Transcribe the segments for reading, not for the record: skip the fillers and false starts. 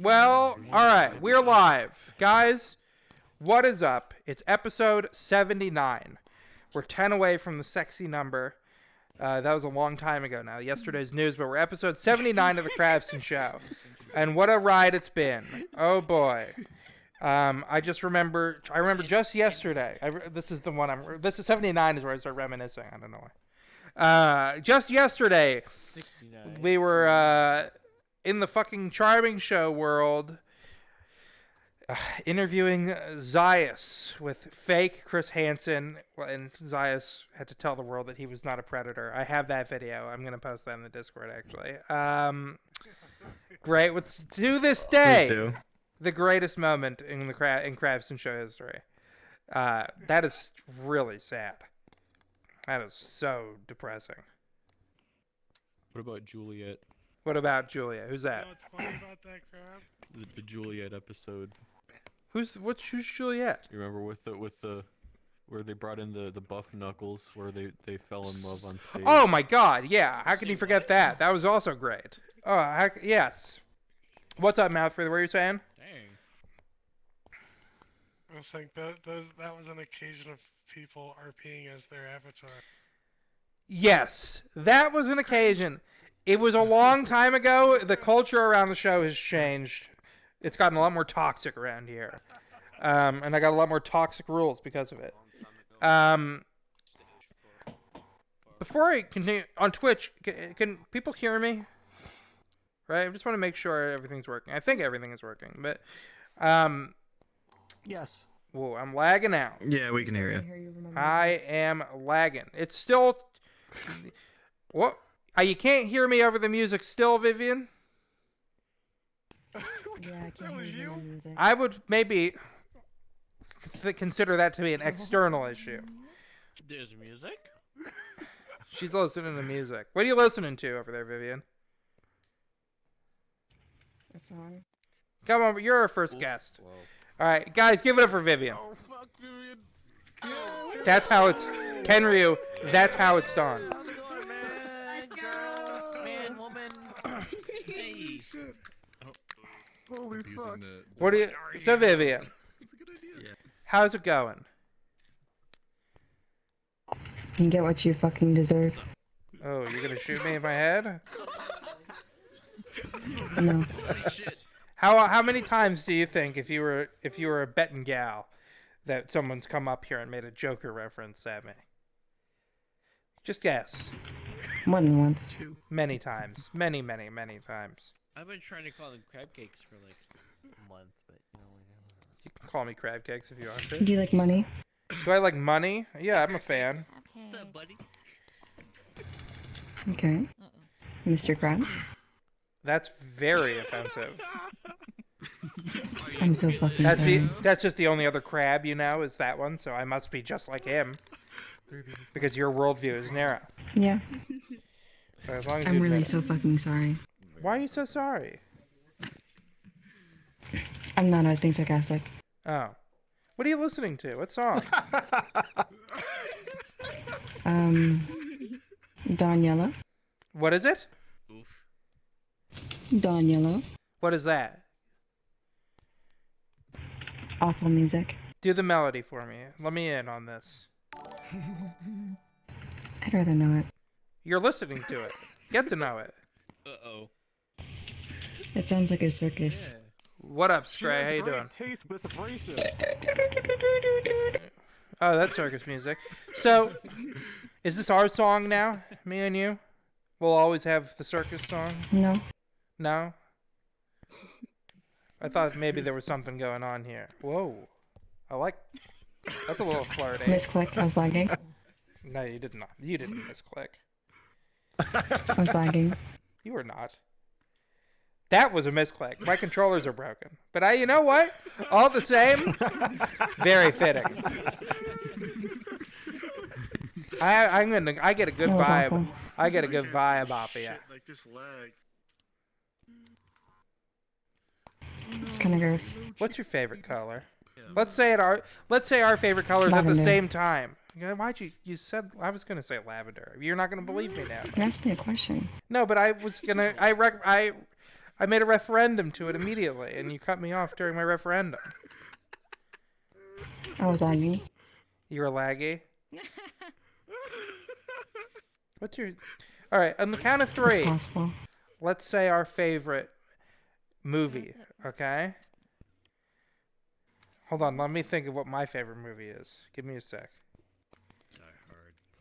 Well, all right, we're live. Guys, what is up? It's episode 79. We're 10 away from the sexy number. That was a long time ago now, yesterday's news, but we're episode 79 of the Krabston Show. And what a ride it's been. Oh, boy. I remember just yesterday. This is 79 is where I start reminiscing. I don't know why. Just yesterday, 69. We were in the fucking charming show world interviewing Zayas with fake Chris Hansen, and Zayas had to tell the world that he was not a predator. I have that video. I'm going to post that in the Discord, actually. Great. To this day, the greatest moment in Krabston Show history. That is really sad. That is so depressing. What about Juliet? What about Julia? Who's that? You know what's funny about that, Crab? The Juliet episode. Who's Juliet? You remember with the where they brought in the buff Knuckles, where they fell in love on stage? Oh my God! Yeah, how could you forget that? That was also great. Oh, yes. What's up, Mouth Breather? What are you saying? Dang. I was saying that was an occasion of people RPing as their avatar. Yes, that was an occasion. It was a long time ago. The culture around the show has changed. It's gotten a lot more toxic around here. And I got a lot more toxic rules because of it. Before I continue, on Twitch, can people hear me? Right? I just want to make sure everything's working. I think everything is working, but... Yes. Whoa, I'm lagging out. Yeah, we can hear you. I am lagging. It's still... What? You can't hear me over the music still, Vivian? Yeah, I can't hear you. Music. I would maybe consider that to be an external issue. There's music? She's listening to music. What are you listening to over there, Vivian? A song. Come over. You're our first guest. All right, guys, give it up for Vivian. Oh, fuck, Vivian. That's how it's... Kenryu, that's how it's done. How's it going, man? Girl, man, woman. Hey. Holy fuck. What do you... So, Vivian, That's a good idea. Yeah. how's it going? You get what you fucking deserve. Oh, you're going to shoot me in my head? No. How many times do you think, if you were a betting gal, that someone's come up here and made a Joker reference at me? Just guess. More than once. Many times. Many, many, many times. I've been trying to call them crab cakes for like a month, but you know. You can call me crab cakes if you want to. Do you like money? Do I like money? Yeah, I'm a fan. What's up, buddy? Okay. Mr. Krabs? That's very offensive. I'm so fucking sorry. That's just the only other crab you know is that one, so I must be just like him. Because your worldview is narrow. Yeah. So as long as I'm you really admit it. so fucking sorry. Why are you so sorry? I'm not. I was being sarcastic. Oh. What are you listening to? What song? Dawn Yellow. What is it? Oof. Dawn Yellow. What is that? Awful music. Do the melody for me. Let me in on this. I'd rather not. You're listening to it. Get to know it. Uh-oh. It sounds like a circus. Yeah. What up, Scray? How you doing? Taste, but it's abrasive. Oh, that's circus music. So, is this our song now? Me and you? We'll always have the circus song? No. No? I thought maybe there was something going on here. Whoa. That's a little flirty. Misclick. I was lagging. No, you did not. You didn't misclick. I was lagging. You were not. That was a misclick. My controllers are broken. But you know what? All the same, very fitting. I get a good That was vibe. awful. I get a good vibe off of you. Like this lag. It's kind of gross. What's your favorite color? Let's say our favorite colors at the Lavender. same time. Why'd you said I was gonna say lavender. You're not gonna believe me now. You asked me a question. No, but I was gonna. I made a referendum to it immediately, and you cut me off during my referendum. I was laggy. You're laggy. What's your... All right, on the count of It's 3, possible. let's say our favorite movie, okay? Hold on, let me think of what my favorite movie is. Give me a sec.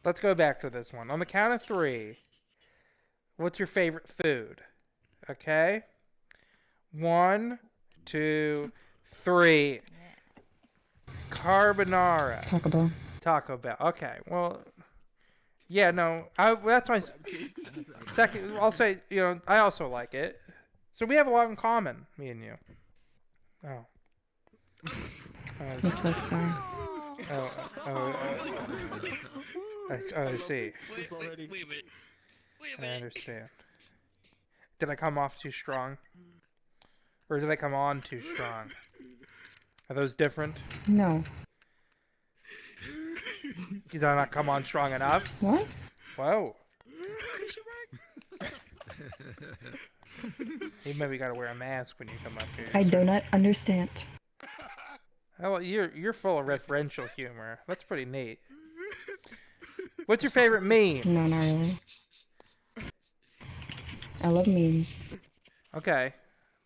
Let's go back to this one. On the count of 3, what's your favorite food? Okay? 1, 2, 3. Carbonara. Taco Bell. Taco Bell. Okay, well... Yeah, no, that's my second. I'll say, I also like it. So we have a lot in common, me and you. Oh. Just like sorry. I see. Wait a minute. I understand. Did I come off too strong? Or did I come on too strong? Are those different? No. Did I not come on strong enough? What? Whoa. You maybe gotta wear a mask when you come up here. I sir. do not understand. Oh, you're full of referential humor. That's pretty neat. What's your favorite meme? No, not really. I love memes. Okay,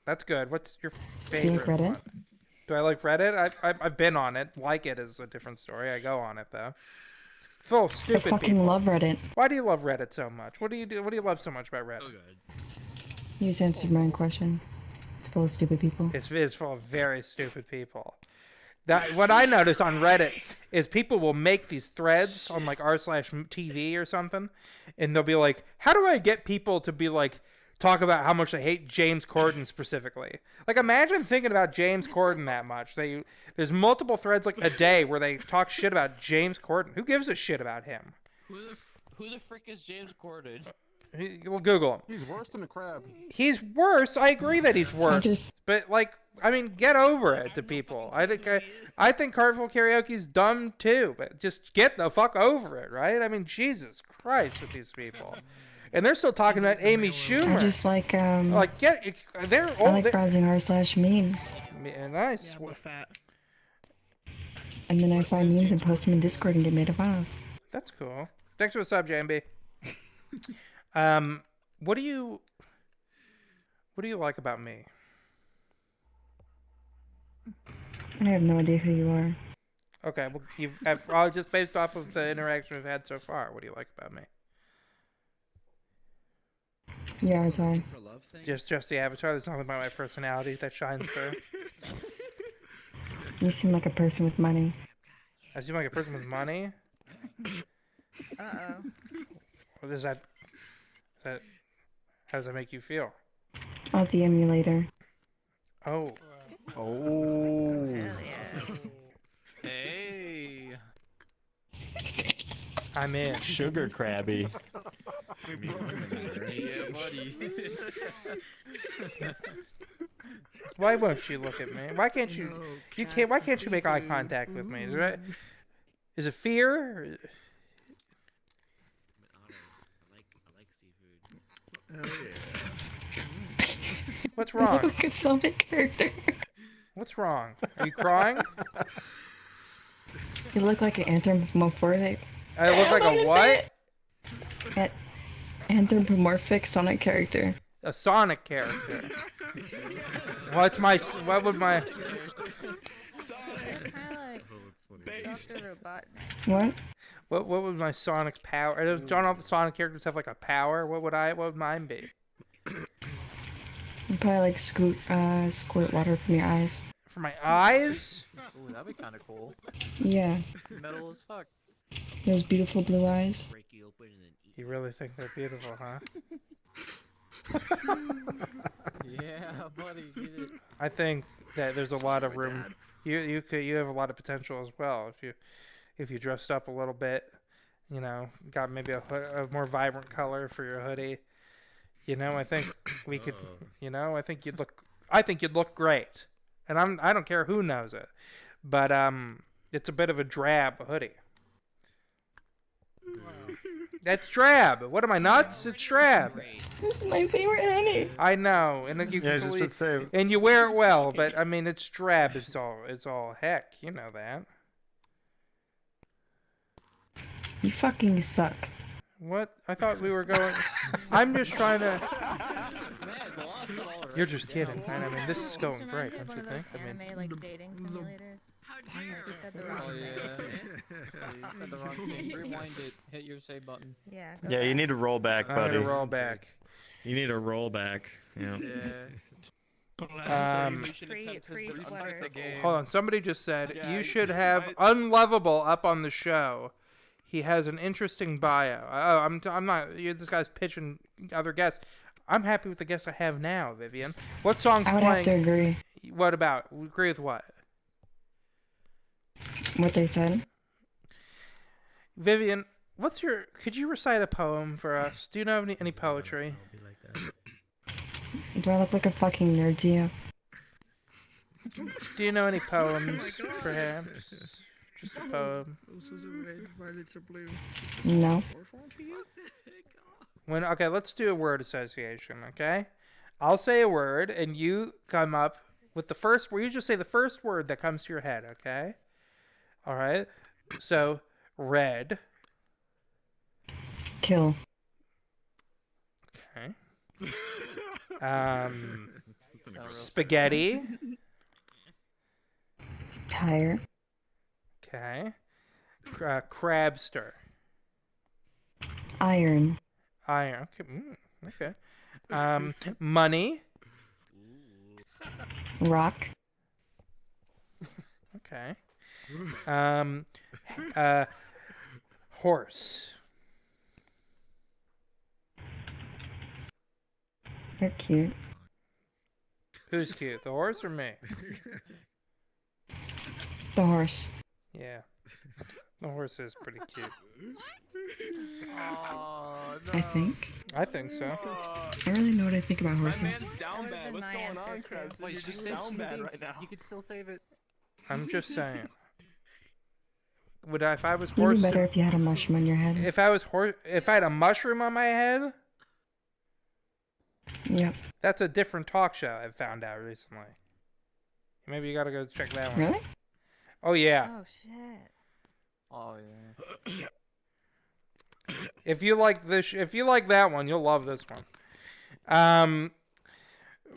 that's good. What's your Do you favorite like Reddit? one? Do I like Reddit? I've been on it. Like it is a different story. I go on it though. It's full of I stupid fucking people. love Reddit. Why do you love Reddit so much? What do you do? What do you love so much about Reddit? You just answered my own question. It's full of stupid people. It's full of very stupid people. What I notice on Reddit is people will make these threads on like r/TV or something, and they'll be like, "How do I get people to be like talk about how much they hate James Corden specifically?" Like, imagine thinking about James Corden that much. There's multiple threads like a day where they talk shit about James Corden. Who gives a shit about him? Who the frick is James Corden? We'll Google him. He's worse than a crab. He's worse. I agree that he's worse. just- But like, I mean, get over it to people. I think Carnival Karaoke's dumb too. But just get the fuck over it, right? I mean, Jesus Christ with these people. And they're still talking about Amy I Schumer. just like Like, they're I old. like browsing r/memes, Nice. and then I find memes and post them in Discord and get made fun of. That's cool. Thanks for the sub, JMB. What do you like about me? I have no idea who you are. Okay, well, just based off of the interaction we've had so far, what do you like about me? Yeah, it's on. Just the avatar. There's nothing about my personality that shines through. You seem like a person with money. I seem like a person with money. Uh-oh. What is that? How does that make you feel? I'll DM you later. Oh, Oh. Hell yeah. Hey. I'm in. Sugar crabby. Yeah, buddy. Why won't you look at me? Why can't you? You can't. Why can't you make eye contact with me? Is it fear? Or- What's You look wrong? like a Sonic character. What's wrong? Are you crying? You look like an anthropomorphic. I look like a what? Anthropomorphic Sonic character. A Sonic character. What's my? What would my? It's kind of like Dr. Robotnik. What? What would my Sonic power? Don't all the Sonic characters have like a power? What would mine be? You probably like squirt water from your eyes. For my eyes? Ooh, that'd be kind of cool. Yeah, Metal as fuck. those beautiful blue eyes. You really think they're beautiful, huh? Yeah, buddy. Get it. I think that there's a lot of room. You have a lot of potential as well if you dressed up a little bit. You know, got maybe a more vibrant color for your hoodie. You know, I think we could. You know, I think you'd look great. And I don't care who knows it, but it's a bit of a drab hoodie. That's drab. What am I, nuts? It's drab. This is my favorite honey. I know, and you Yeah, just to say. and you wear it well, but I mean, it's drab. It's all heck. You know that. You fucking suck. What? I thought we were going. I'm just trying to. You're just kidding, man. I mean, this is going great, don't you think? I mean, Anime like dating simulators. You said the wrong Oh thing. yeah. You said the wrong thing. Rewind it. Hit your save button. Yeah. Yeah, you need to roll back, I'm buddy. gonna roll back. You need to roll back. Yeah. Free sweater. Hold on. Somebody just said you should have Unlovable up on the show. He has an interesting bio. Oh, I'm not. This guy's pitching other guests. I'm happy with the guest I have now, Vivian. What song's I would playing? have to agree. What about? Agree with what? What they said. Vivian, could you recite a poem for us? Do you know any poetry? Do I look like a fucking nerd to you? Do you know any poems, perhaps? Just a poem. No. Okay, let's do a word association, okay? I'll say a word, and you come up with the first word. You just say the first word that comes to your head, okay? All right? So, red. Kill. Okay. Spaghetti. Tire. Okay. Krabster. Iron. Iron. Okay. Money. Rock. Okay. Horse. They're cute. Who's cute, the horse or me? The horse. Yeah. The horse is pretty cute. Oh, no. I think. I think so. I don't really know what I think about horses. Down bad. What's going on, Krabs? Wait, she saved some things. You could still save it. I'm just saying. If I was You'd be horse, better if you had a mushroom on your head. if I had a mushroom on my head, Yep. that's a different talk show I've found out recently. Maybe you gotta go check that one. Really? Oh yeah. Oh shit. Oh yeah. If you like that one, you'll love this one.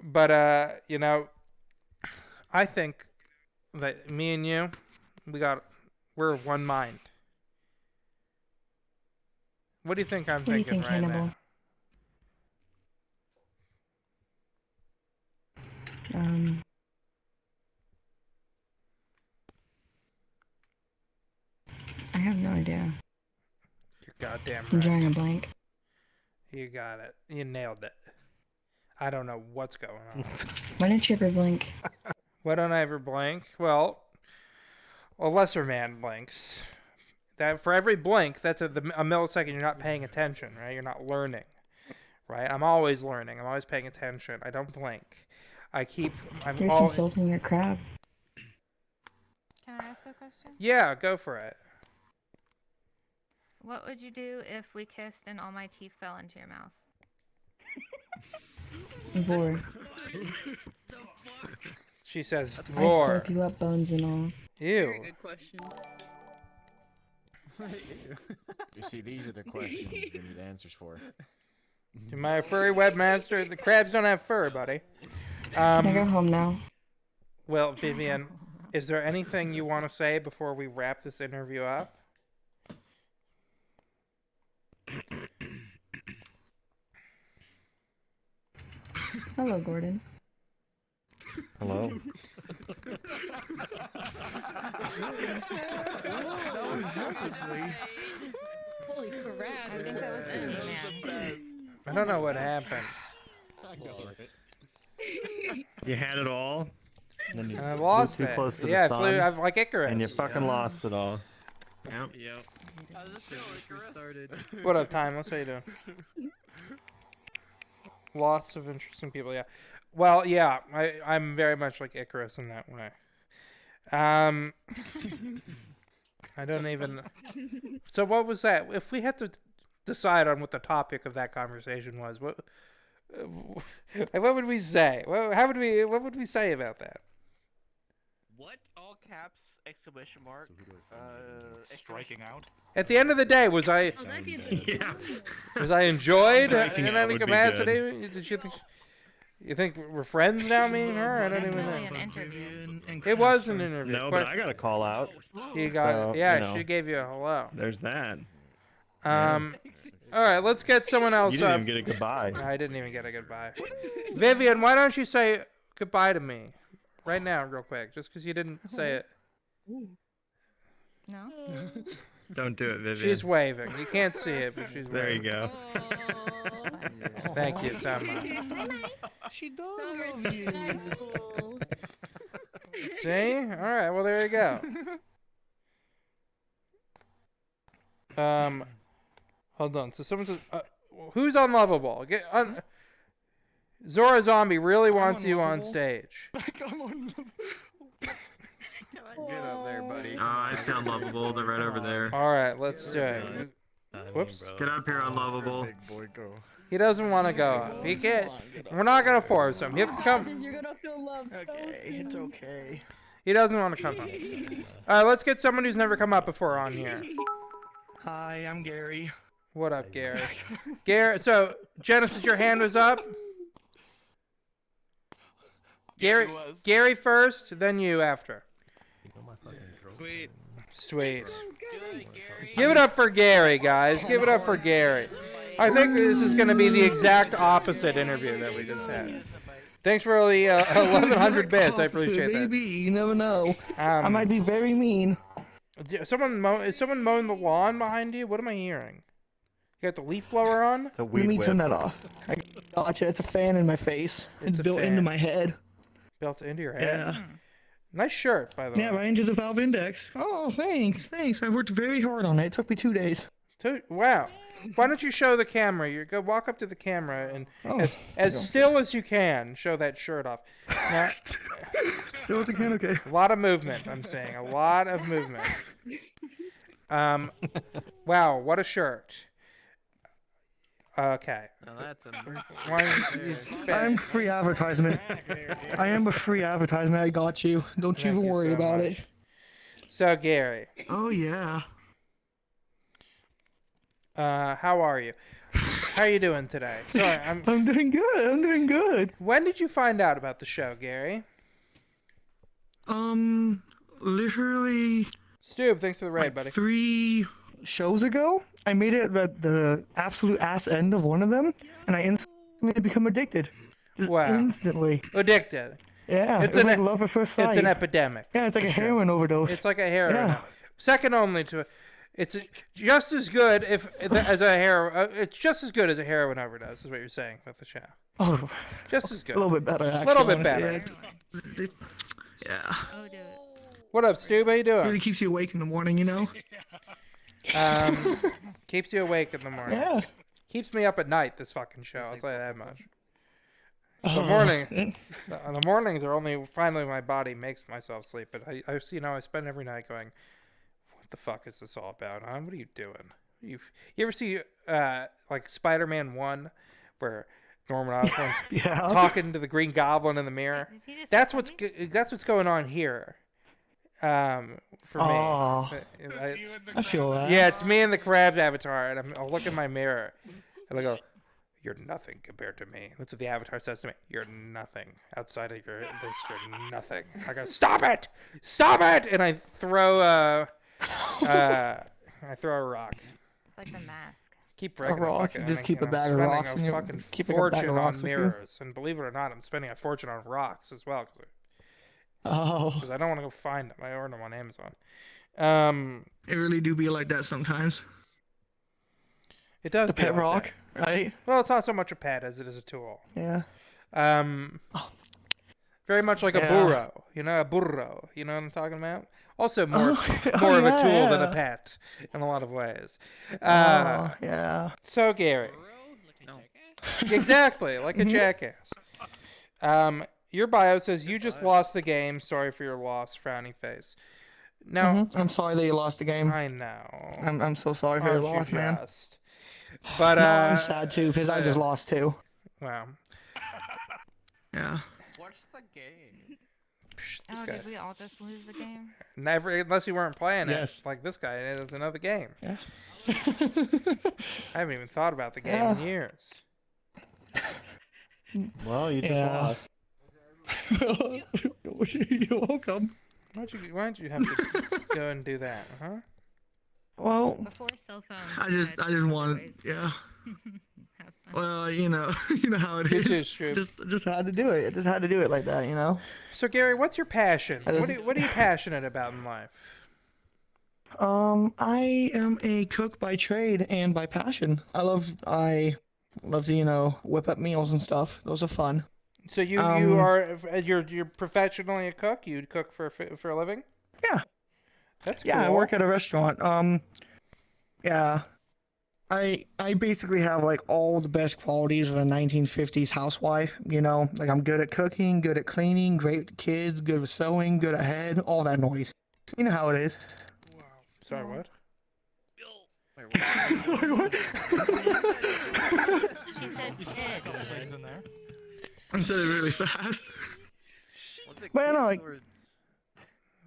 But I think that me and you, we're one mind. What do you think I'm What do you thinking think, right Hannibal? now? I have no idea. You're goddamn I'm drawing a right. blank. You got it. You nailed it. I don't know what's going on. Why didn't you ever blink? Why don't I ever blink? Well, a lesser man blinks. That for every blink, that's a millisecond you're not paying attention, right? You're not learning, right? I'm always learning. I'm always paying attention. I don't blink. You're insulting your crab. Can I ask a question? Yeah, go for it. What would you do if we kissed and all my teeth fell into your mouth? Vor. She says, I'd "Vor." soak you up, bones and all. Ew. Good question. You see, these are the questions we need answers for. Am I a furry webmaster? The crabs don't have fur, buddy. Can I go home now? Well, Vivian, is there anything you want to say before we wrap this interview up? Hello, Gordon. Hello. Holy crap! I think that was man. I don't know what happened. You had it all, and then you I lost flew it. too close to Yeah, the I sun, flew. I'm like Icarus. and you fucking lost it all. Yep. What up, Timeless? How you doing? Lots of interesting people. Yeah. Well, yeah. I'm very much like Icarus in that way. I don't even. So what was that? If we had to decide on what the topic of that conversation was. What would we say? What would we say about that? What? All caps, exclamation mark. Striking out. At the end of the day, was I Oh, that'd be a Yeah. was I enjoyed Striking in out any would be capacity? Did you think we're friends now, me and her? I don't even Really know. an interview. It was an interview. No, but I got a call out. He got So, yeah. you know. She gave you a hello. There's that. All right, let's get someone else You didn't up. even get a goodbye. I didn't even get a goodbye. Vivian, why don't you say goodbye to me right now, real quick? Just because you didn't say it. No? Don't do it, Vivian. She's waving. You can't see it, but she's There you waving. go. Thank you so much. She so does respectful. See? All right. Well, there you go. Hold on. So someone says, "Who's unlovable?" Zora Zombie really wants you on stage. Get up there, buddy. Oh, I see unlovable. They're right over there. All right, let's do it. Whoops. Get up here, unlovable. Big boy, go. He doesn't want to go up. He can't. We're not gonna force him. He'll come. You're gonna feel love so soon. okay. He doesn't want to come up. All right, let's get someone who's never come up before on here. Hi, I'm Gary. What up, Gary? Gary. So Genesis, your hand was up. Gary. Gary first, then you after. Sweet. Sweet. Good, Gary. Give it up for Gary, guys. Give it up for Gary. I think this is going to be the exact opposite interview that we just had. Thanks for the 1,100 bits. I appreciate that. Maybe, you never know. I Um, might be very mean. is someone mowing the lawn behind you? What am I hearing? You got the leaf blower on? It's a Let weed me whip. turn that off. I gotcha. It's a fan in my face. It's It's a built fan. into my head. Built into your head. Yeah. Nice shirt, by the Yeah, way. right into the valve index. Oh, thanks. I've worked very hard on it. It took me 2 days. Wow. Why don't you show the camera? You go walk up to the camera and Oh, as still as you can, show that shirt off. Now, Still as I can, okay. a lot of movement. I'm saying a lot of movement. Wow, what a shirt. Okay. I'm free advertisement. I am a free advertisement. I got you. Don't you Thank even you worry so about much. it. So Gary, Oh, yeah. how are you? How are you doing today? Sorry, I'm doing good. When did you find out about the show, Gary? Literally Stube, thanks for the raid, buddy. 3 shows ago, I made it at the absolute ass end of one of them, and I instantly become addicted. Just Wow. instantly. Addicted. Yeah, It's it was an- like love at first sight. It's an epidemic. Yeah, it's like for a sure. heroin overdose. It's like a heroin. Yeah. Second only to, it's just as good as a heroin. It's just as good as a heroin overdose, is what you're saying with the show. Oh, Just as good. a little bit better, actually. Little bit honestly. better. Yeah. Oh, dude. What up, Stu? How you doing? Really keeps you awake in the morning, you know? Keeps you awake in the morning. Yeah. Keeps me up at night. This fucking show. I'll tell you that much. The Oh, mornings are only finally my body makes myself sleep. But I spend every night going, what the fuck is this all about? Huh? What are you doing? You ever see like Spider-Man 1, where Norman Osborn's yeah. talking to the Green Goblin in the mirror? Did he just That's tell what's me? that's what's going on here. For me. Aw. I feel that. Yeah, it's me and the Krabs avatar, and I'll look in my mirror, and I go, "You're nothing compared to me." That's what the avatar says to me. "You're nothing outside of you're nothing." I go, "Stop it! Stop it!" And I throw a rock. It's like the mask. Keep breaking rock? the fucking. Just and, keep you a know, bag of spending rocks a in your- fucking keeping a bag of fortune rocks on with you? mirrors, and believe it or not, I'm spending a fortune on rocks as well Oh, because I don't want to go find them. I order them on Amazon. it really do be like that sometimes. It does. The be pet like rock, that. right? Well, it's not so much a pet as it is a tool. Yeah. Very much like a Yeah. burro. You know, a burro. You know what I'm talking about? Also more Oh, more of a yeah, tool than a yeah. pet in a lot of ways. Oh, yeah. So Gary, exactly like a jackass. Your bio says you just lost the game. Sorry for your loss. Frowny face. Now I'm sorry that you lost the game. I know. I'm so sorry for your Aren't you loss, man. just? But No, I'm sad too because I just yeah. lost too. Wow. Yeah. What's the game? Psh, Oh, this did we guy. all just lose the game? Never, unless you weren't playing Yes. it. Like this guy, it is another game. Yeah. I haven't even thought about the game in years. Well, you just Yeah. lost. You're welcome. Why'd you have to go and do that, huh? Well, Before cell phones. I we just had wanted. other ways to Yeah. have fun. Well, you know how it It is. is true. just had to do it. I just had to do it like that, you know. So Gary, what's your passion? That What are you passionate about in life? I am a cook by trade and by passion. I love to, you know, whip up meals and stuff. Those are fun. So you're professionally a cook? You cook for a living? Yeah. That's Yeah, cool. I work at a restaurant. Yeah. I basically have like all the best qualities of a 1950s housewife, you know? Like I'm good at cooking, good at cleaning, great with the kids, good with sewing, good at head, all that noise. You know how it is. Wow. Sorry, what? Sorry, what? She said kid. in there. I said it really fast. But no, like,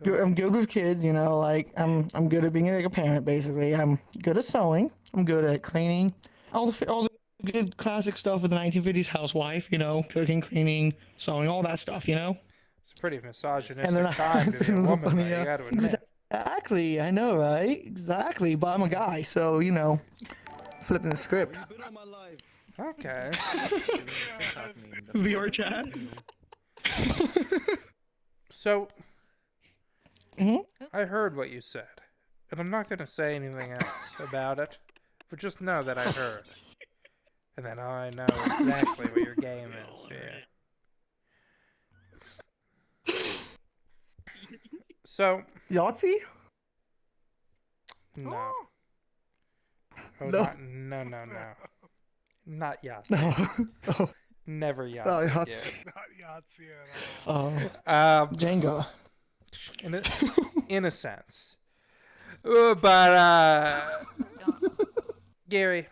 I'm good with kids, you know, like I'm good at being like a parent basically. I'm good at sewing. I'm good at cleaning. All the good classic stuff with the 1950s housewife, you know, cooking, cleaning, sewing, all that stuff, you know. It's a pretty misogynistic then time to be a woman, funny, though, you yeah. got to admit. Exactly, I know, right? Exactly, but I'm a guy, so you know, flipping the script. Okay. VR chat. So, Mhm. I heard what you said, and I'm not going to say anything else about it, but just know that I heard. And then I know exactly what your game is, yeah. So, Yahtzee? no. Oh, No. no. Not Yahtzee. No. Oh, Never Yahtzee. oh, Gary. Yahtzee. Not Yahtzee at all. Oh, Um, Jenga. in a sense. But Gary,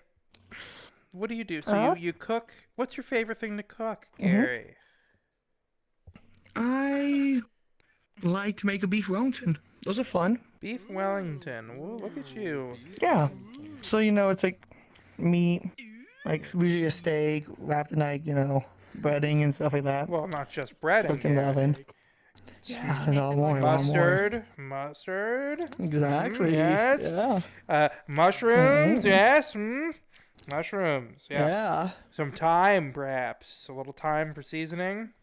what do you do? So Huh? you cook. What's your favorite thing to cook, Mhm. Gary? I like to make a beef Wellington. Those are fun. Beef Wellington. Whoa, look at you. Yeah. So you know, it's like meat, like usually a steak wrapped in like, you know, breading and stuff like that. Well, not just bread Cooked in the Gary. oven. Yeah, a lot more. Mustard. Exactly. Yes. Yeah. Mushrooms. Mhm. Yes. Mushrooms. Yeah. Yeah. Some thyme, perhaps. A little thyme for seasoning.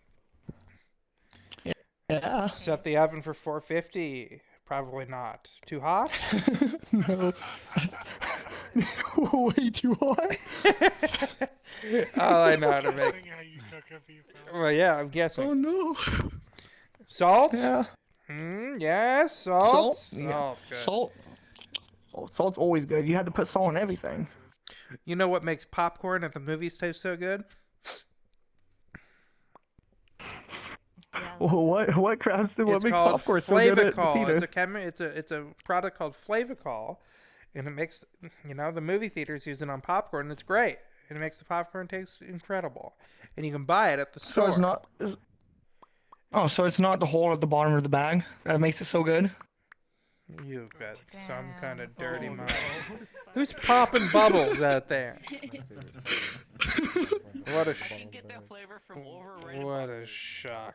Yeah. Set the oven for 450. Probably not. Too hot? No. Way too hot. All I know how to make. How you cook a beef Well, yeah, I'm guessing. Oh no. Salt? Yeah. Yes, salt. Salt? Yeah. Salt, good. Salt. Oh, salt's always good. You had to put salt in everything. You know what makes popcorn at the movies taste so good? What Krabston? What It's makes called popcorn so good at the Flavacol. theater? It's a product called Flavacol, and it makes the movie theaters use it on popcorn. And it's great, and it makes the popcorn taste incredible. And you can buy it at the store. So it's not. Oh, so it's not the hole at the bottom of the bag that makes it so good. You've got some kind of Damn. dirty mind. Who's popping bubbles out there? What a Get that flavor from overrated. what a shock.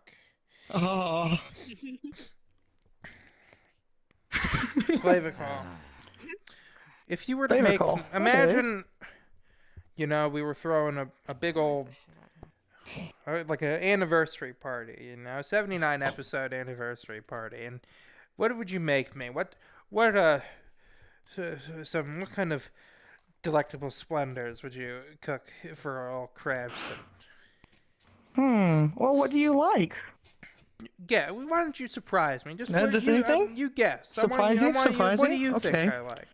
Oh. Flavacol. If you were to make, Flavacol, okay. imagine, we were throwing a big old, like an anniversary party, 79 episode anniversary party, and what would you make me? What kind of delectable splendors would you cook for all Krabston? Well, what do you like? Yeah, why don't you surprise me? Just The same thing? you guess. Surprise you? Surprise What do me? you think Okay. I like?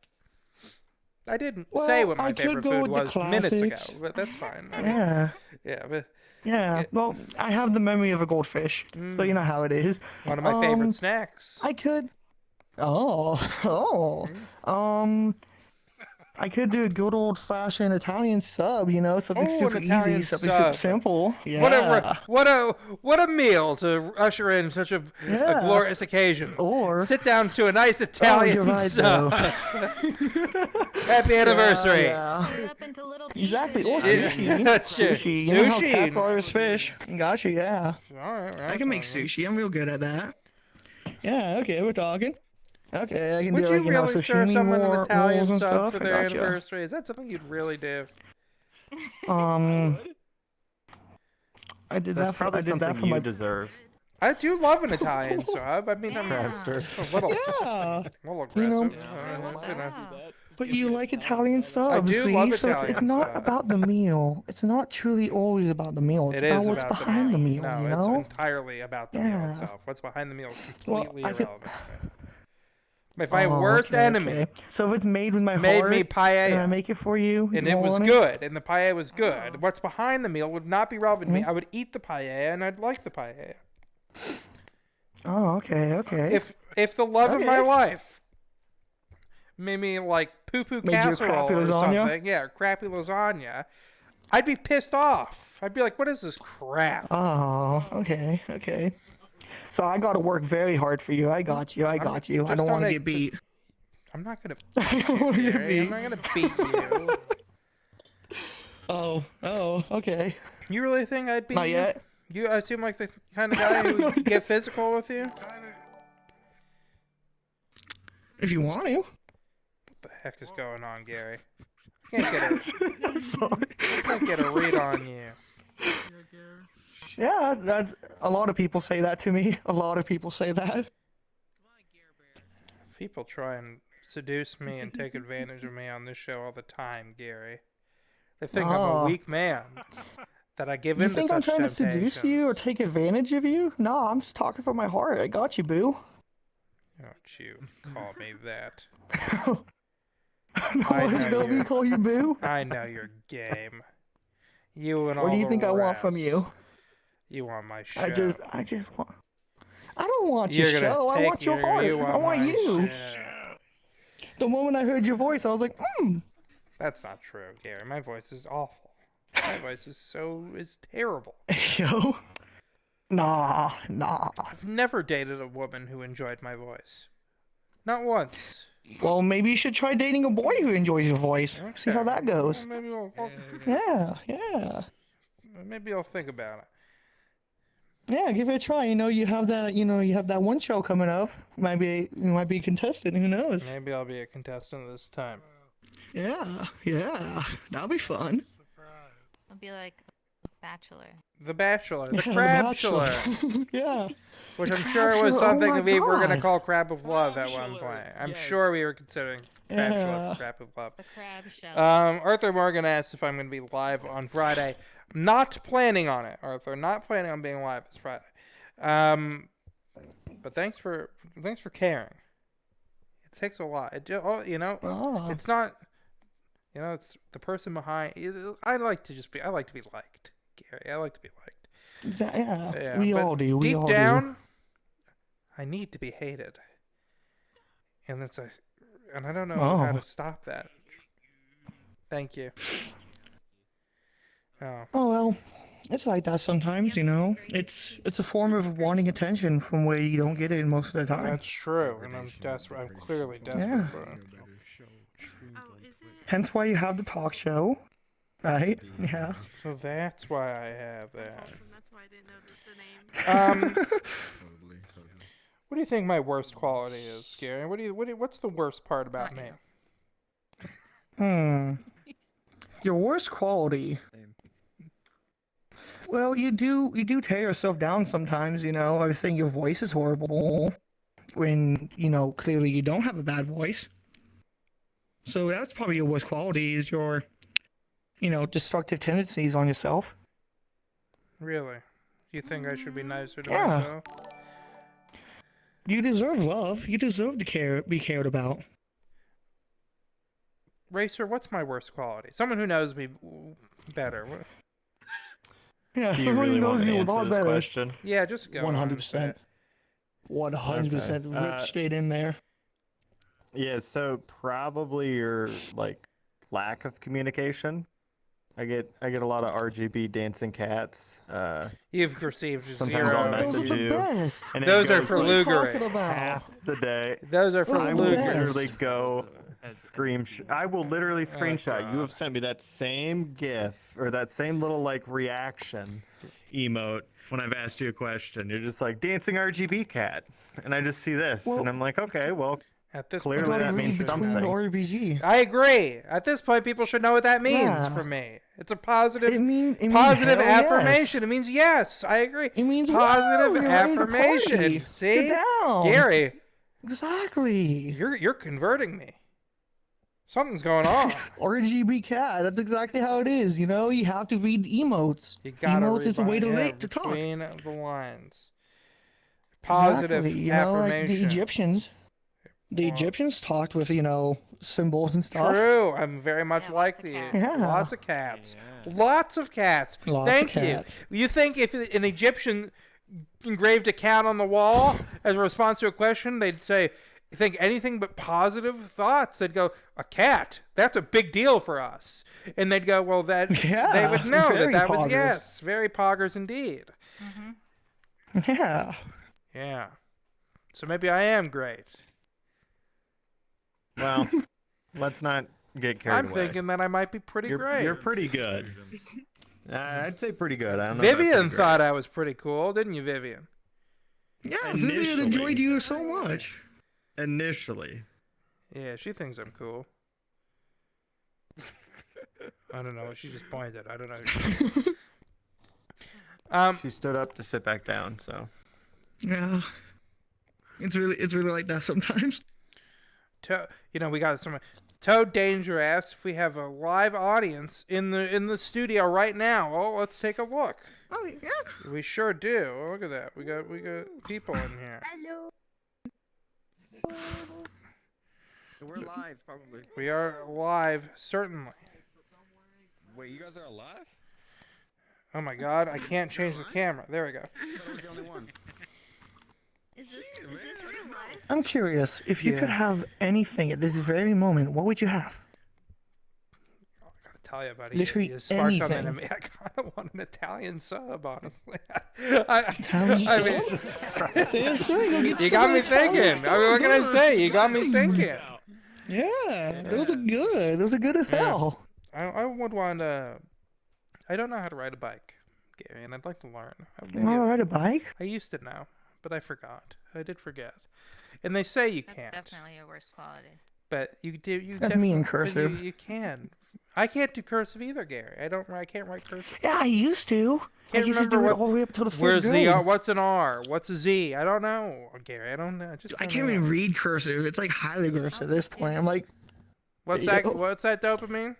I didn't Well, say what my I could favorite go food with the was minutes ago, classics. but that's fine. Yeah. Yeah, but Yeah. Well, I have the memory of a goldfish, so you know how it is. one of my favorite snacks. I could. Oh. I could do a good old-fashioned Italian sub, you know, something Oh, super an Italian easy, something sub. super simple. Yeah. What a meal to usher in such a Yeah. glorious occasion. Or Sit down to a nice Italian you're right, sub. though. Happy anniversary. Yeah. Split up into little Exactly. Or Yeah, sushi. that's true. Sushi. You know how Sushi. cats are with fish. Gotcha. Yeah. All right, I can make sushi. I'm real good at that. Yeah. Okay. We're talking. Okay. I can Would do you like, you know, really serve sashimi someone an rolls Italian and sub stuff. for I their gotcha. anniversary? Is that something you'd really do? I did That's that for probably I did that something for you my. deserve. I do love an Italian sub. I mean, I'm Krabster. a little, Yeah. a little You know- aggressive. You know. But you like Italian subs, do see? love So Italian it's not subs. about the meal. It's not truly always about the meal. It's It about is what's about behind the meal, No, you it's know? entirely about the meal Yeah. itself. What's behind the meal is Well, completely I could- irrelevant. My Oh, worst okay, enemy okay. So if it's made with my made heart, me and I paella, make it for you, and you it was want good, and the paella was good. What's behind the meal would not be relevant to me. Mhm. I would eat the paella, and I'd like the paella. Oh, okay, okay. If the love of my Okay. life made me like poo-poo Made you a casserole crappy or lasagna? something, yeah, or crappy lasagna, I'd be pissed off. I'd be like, what is this crap? Oh, okay, okay. So I gotta work very hard for you. I got you. I got you. I just don't don't want to make get beat. I'm not gonna I beat don't you, wanna get Gary. I'm beat. not gonna beat you. Oh, okay. You really think I'd beat Not you? yet. You seem like the kind of guy who would get physical with you? What Kinda, If you want to. the heck is going on, Gary? Can't get a, I'm sorry. can't get a read on you. Yeah, that's a lot of people say that to me. A lot of people say that. People try and seduce me and take advantage of me on this show all the time, Gary. They think I'm a Oh. weak man. That I give You in to think I'm such trying to seduce temptations. you or take advantage of you? No, I'm just talking from my heart. I got you, boo. Don't you call me that. No, I know don't you. we call you boo? I know your game. You and all What do you the think I want from rest. you? You want my show. I just want. I don't want your You're gonna show. I take want your heart. you I on want my you. show. The moment I heard your voice, I was like, That's not true, Gary. My voice is awful. My voice is terrible. yo. Nah. I've never dated a woman who enjoyed my voice. Not once. Well, maybe you should try dating a boy who enjoys your voice. See how Okay. that goes. Well, Yeah. maybe I'll think about it. Yeah, give it a try. You have that one show coming up. You might be a contestant. Who knows? Maybe I'll be a contestant this time. Yeah. That'll be fun. surprise. I'll be like Bachelor. The Bachelor, the Yeah, Crabster, Yeah. which I'm sure was Crabster, oh something my that we were going to God. call Crab of Love at one Crabster, point. I'm yes. sure we were considering Bachelor Yeah. for Crab of Love. The crab show. Arthur Morgan asked if I'm going to be live on Friday. Not planning on it, Arthur. Not planning on being live this Friday. But thanks for caring. It takes a lot. Oh. It's not. It's the person behind. I like to be liked, Gary. I like to be liked. Yeah. We but all do. We deep all down, I need to be hated, and I don't know how Oh. to stop that. Thank you. Oh. Oh well, it's like that sometimes. It's a form of wanting attention from where you don't get it most of the time. That's true, and I'm desperate. I'm clearly desperate Yeah. for it. Hence why you have the talk show, right? Yeah. So that's why I have that. That's why I didn't know the name. What do you think my worst quality is, Gary? What's the worst part about me? Your worst quality. Well, you do tear yourself down sometimes. I was saying your voice is horrible when clearly you don't have a bad voice. So that's probably your worst quality is your, destructive tendencies on yourself. Really? Do you think I should be nicer to Yeah. myself? You deserve love. You deserve to be cared about. Racer, what's my worst quality? Someone who knows me better. Yeah, Do you someone really who want knows to you a answer lot this better. question? Yeah, just go. 100%. 100% Okay. ripped straight in there. Yeah, so probably your lack of communication. I get a lot of RGB dancing cats. You've received Sometimes I'll zero. message Those are the you, best. and it Those are goes, for like, Luger. half the day. Those are for I the will best. literally go I will literally Oh, screenshot. You God. have sent me that same GIF or that same little like reaction emote when I've asked you a question. You're just like dancing RGB cat, and I just see this, Well- and I'm like, okay, well, At this clearly point, that Read means between something. the RBG. I agree. At this point, people should know what that means Yeah. for me. It's a positive, It means positive hell yes. affirmation. It means yes. I agree. It means Positive woo, you're ready to affirmation. party. See, Get down. Gary, Exactly. you're converting me. Something's going on. RGB cat. That's exactly how it is. You know, you have to read emotes. You gotta Emotes read is a way to, yeah, to talk. between the lines. Positive Exactly. You know, like affirmation. the Egyptians. The Egyptians talked with, you know, symbols and stuff. True. I'm very much like the Yeah. lots of cats. Lots of cats. Lots Thank of cats. you. You think if an Egyptian engraved a cat on the wall as a response to a question, they'd say, think anything but positive thoughts? They'd go, a cat. That's a big deal for us. And they'd go, well, that Yeah, they would know very that was poggers. yes, very poggers indeed. Yeah. Yeah. So maybe I am great. Well, let's not get carried I'm away. thinking that I might be pretty great. You're pretty good. I'd say pretty good. I don't know. about Vivian pretty great. thought I was pretty cool, didn't you, Vivian? Yeah, Vivian enjoyed you so much. Initially. Yeah, she thinks I'm cool. I don't know. She just pointed. I don't know. She stood up to sit back down, so. Yeah. It's really like that sometimes. You know, we got some Toad Danger asked if we have a live audience in the studio right now. Oh, let's take a look. Oh yeah. We sure do. Oh, look at that. We got people in here. Hello. We're live, probably. We are live, certainly. Wait, you guys are alive? Oh my God, I can't change the camera. There we go. I was the only one. Is this real life? I'm curious, if you Yeah. could have anything at this very moment, what would you have? I gotta tell you, buddy. Literally you sparked something in anything. me. I kind of want an Italian sub, honestly. Italian I mean, Yeah, sure, go get you some got me Italian thinking. I mean, what can I stuff. say? You got me thinking. Yeah, those are good. Those are good as hell. I would want to. I don't know how to ride a bike, Gary, and I'd like to learn. You want to ride a bike? I used to know, but I forgot. I did forget. And they say you That's can't, definitely your worst quality. but you do. You That's me in definitely- but cursive. You can. I can't do cursive either, Gary. I can't write cursive. Yeah, I used to. Can't I used to remember do it what- all the way up till the fifth Where's grade. the R? What's an R? What's a Z? I don't know, Gary. I don't know. I can't even read cursive. It's like hieroglyphs At this point, I'm like, What's There you that? go. What's that dopamine?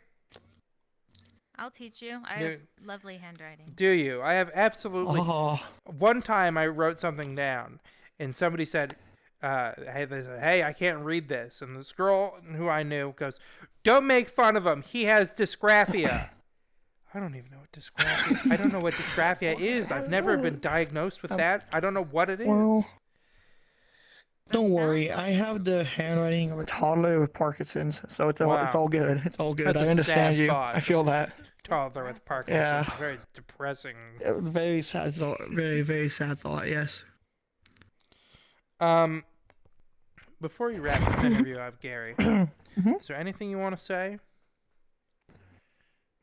I'll teach you. I Yeah. have lovely handwriting. Do you? I have absolutely. oh, One time I wrote something down, and somebody said, "Hey, I can't read this." And this girl who I knew goes, "Don't make fun of him. He has dysgraphia." I don't even know what dysgraphia. I don't know what dysgraphia is. I've never been diagnosed with that. I don't know what it is. well, don't worry. I have the handwriting of a toddler with Parkinson's, so it's Wow. all good. It's all good. That's I a understand sad you. thought. I feel that. Toddler with Parkinson's. Yeah. Very depressing. very sad thought. Very, very sad thought, yes. Before you wrap this interview up, Gary, is there anything you want to say?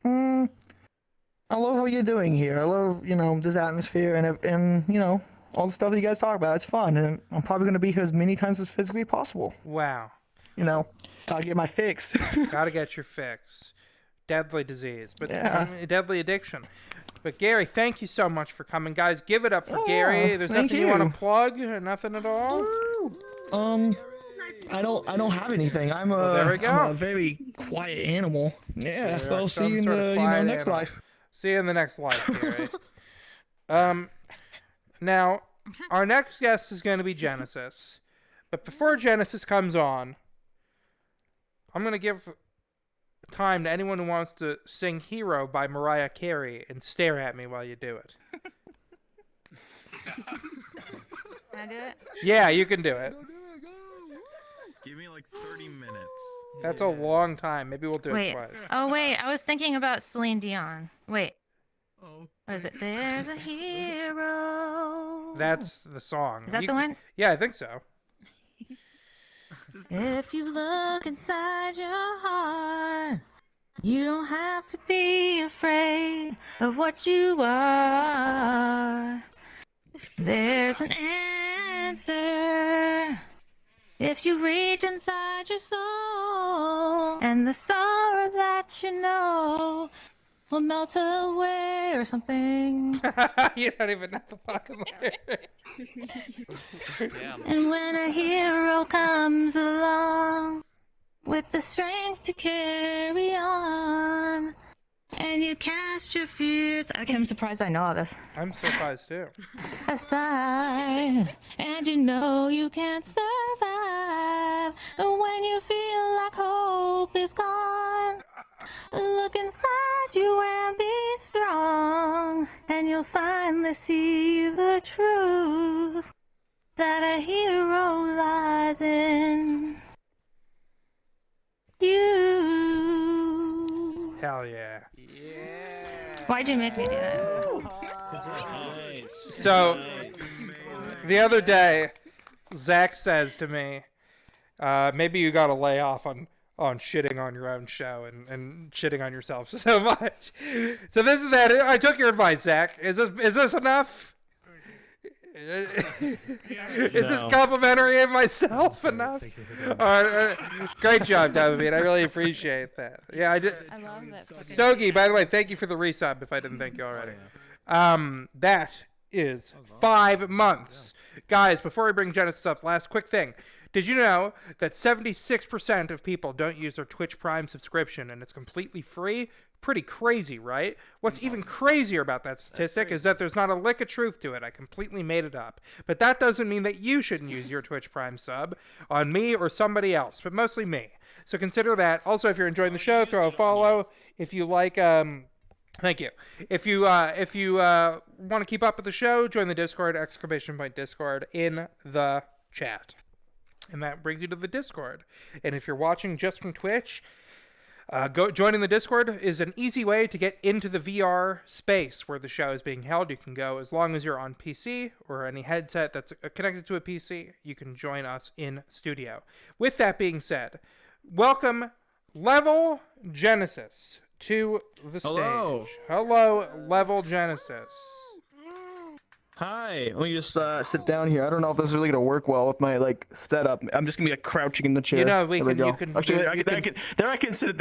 I love what you're doing here. I love, this atmosphere and all the stuff that you guys talk about. It's fun, and I'm probably gonna be here as many times as physically possible. Wow. Gotta get my fix. Gotta get your fix. Deadly disease, but Yeah. deadly addiction. But Gary, thank you so much for coming, guys. Give it up for Oh, Gary. There's thank nothing you want you. to plug or nothing at all. I don't have anything. I'm a, Well, there we go. I'm a very quiet animal. Yeah. You're Well, some see you in sort of the quiet next animal. life. See you in the next life, Gary. Now, our next guest is going to be Genesis. But before Genesis comes on, I'm going to give time to anyone who wants to sing Hero by Mariah Carey and stare at me while you do it. Can I do it? Yeah, you can do it. Give me like 30 minutes. That's a long time. Maybe we'll do it Wait. twice. Oh, wait. I was thinking about Celine Dion. Wait. Oh. What is it? There's a hero. That's the song. Is that the one? Yeah, I think so. If you look inside your heart, you don't have to be afraid of what you are. There's an answer if you reach inside your soul, and the sorrow that you know will melt away or something. You don't even know the fucking lyrics. And when a hero comes along with the strength to carry on, and you cast your fears. I'm surprised I know all this. I'm surprised too. Aside, and you know you can't survive when you feel like hope is gone. Look inside you and be strong, and you'll finally see the truth that a hero lies in you. Hell yeah. Why'd you make me do that? So, the other day, Zach says to me, maybe you gotta lay off on shitting on your own show and shitting on yourself so much. So this is that. I took your advice, Zach. Is this enough? Is this complimentary of myself enough? Great job, Dopamine. I really appreciate that. Yeah, I did. I love that. Stogie, by the way, thank you for the resub if I didn't thank you already. That is 5 months. Guys, before we bring Genesis up, last quick thing. Did you know that 76% of people don't use their Twitch Prime subscription and it's completely free? Pretty crazy, right? What's even crazier about that statistic is that there's not a lick of truth to it. I completely made it up. But that doesn't mean that you shouldn't use your Twitch Prime sub on me or somebody else, but mostly me. So consider that. Also, if you're enjoying the show, throw a follow. If you like, thank you. If you want to keep up with the show, join the Discord, !Discord in the chat. And that brings you to the Discord. And if you're watching just from Twitch, joining the Discord is an easy way to get into the VR space where the show is being held. You can go as long as you're on PC or any headset that's connected to a PC. You can join us in studio. With that being said, welcome Level Genesis to the stage. Hello, Level Genesis. Hi, let me just sit down here. I don't know if this is really gonna work well with my setup. I'm just gonna be crouching in the chair. You know, you can sit.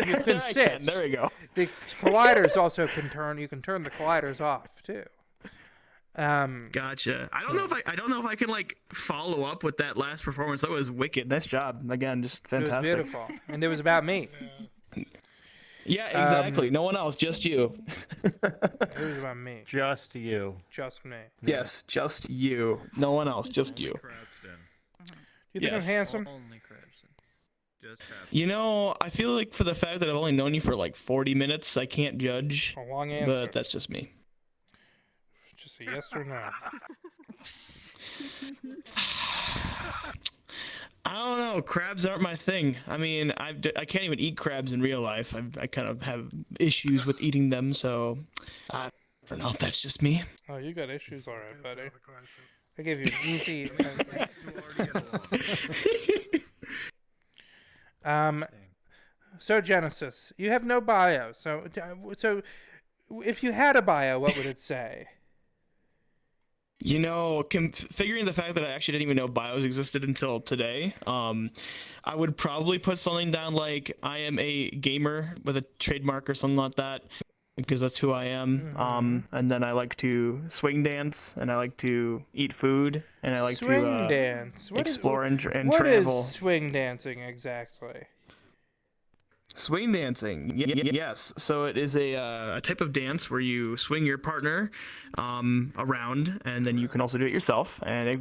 You can sit. There we go. The colliders also can turn. You can turn the colliders off too. Gotcha. I don't know if I can follow up with that last performance. That was wicked. Nice job. Again, just fantastic. It was beautiful, and it was about me. Yeah, exactly. No one else, just you. It was about me. Just you. Just me. Yes, just you. No one else, just you. You think I'm handsome? Only Krabston. Just Krabston. You know, I feel like for the fact that I've only known you for 40 minutes, I can't judge. A long answer. But that's just me. Just a yes or no. I don't know. Crabs aren't my thing. I mean, I can't even eat crabs in real life. I kind of have issues with eating them, so I don't know if that's just me. Oh, you got issues, all right, buddy. I gave you an easy. So Genesis, you have no bio. So if you had a bio, what would it say? You know, figuring the fact that I actually didn't even know bios existed until today, I would probably put something down like I am a gamer with a trademark or something like that, because that's who I am. And then I like to swing dance, and I like to eat food, and I like swing dance. Explore and travel. What is swing dancing exactly? Swing dancing, yes. So it is a type of dance where you swing your partner around, and then you can also do it yourself. And it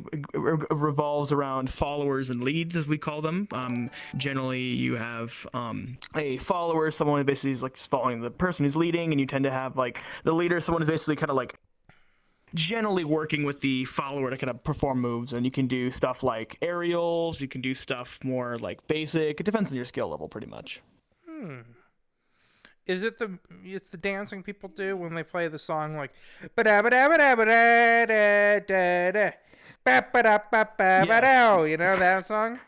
revolves around followers and leads, as we call them. Generally, you have a follower, someone who basically is just following the person who's leading, and you tend to have the leader, someone who's basically kind of generally working with the follower to kind of perform moves, and you can do stuff like aerials, you can do stuff more like basic. It depends on your skill level, pretty much. Is it it's the dancing people do when they play the song like you know that song?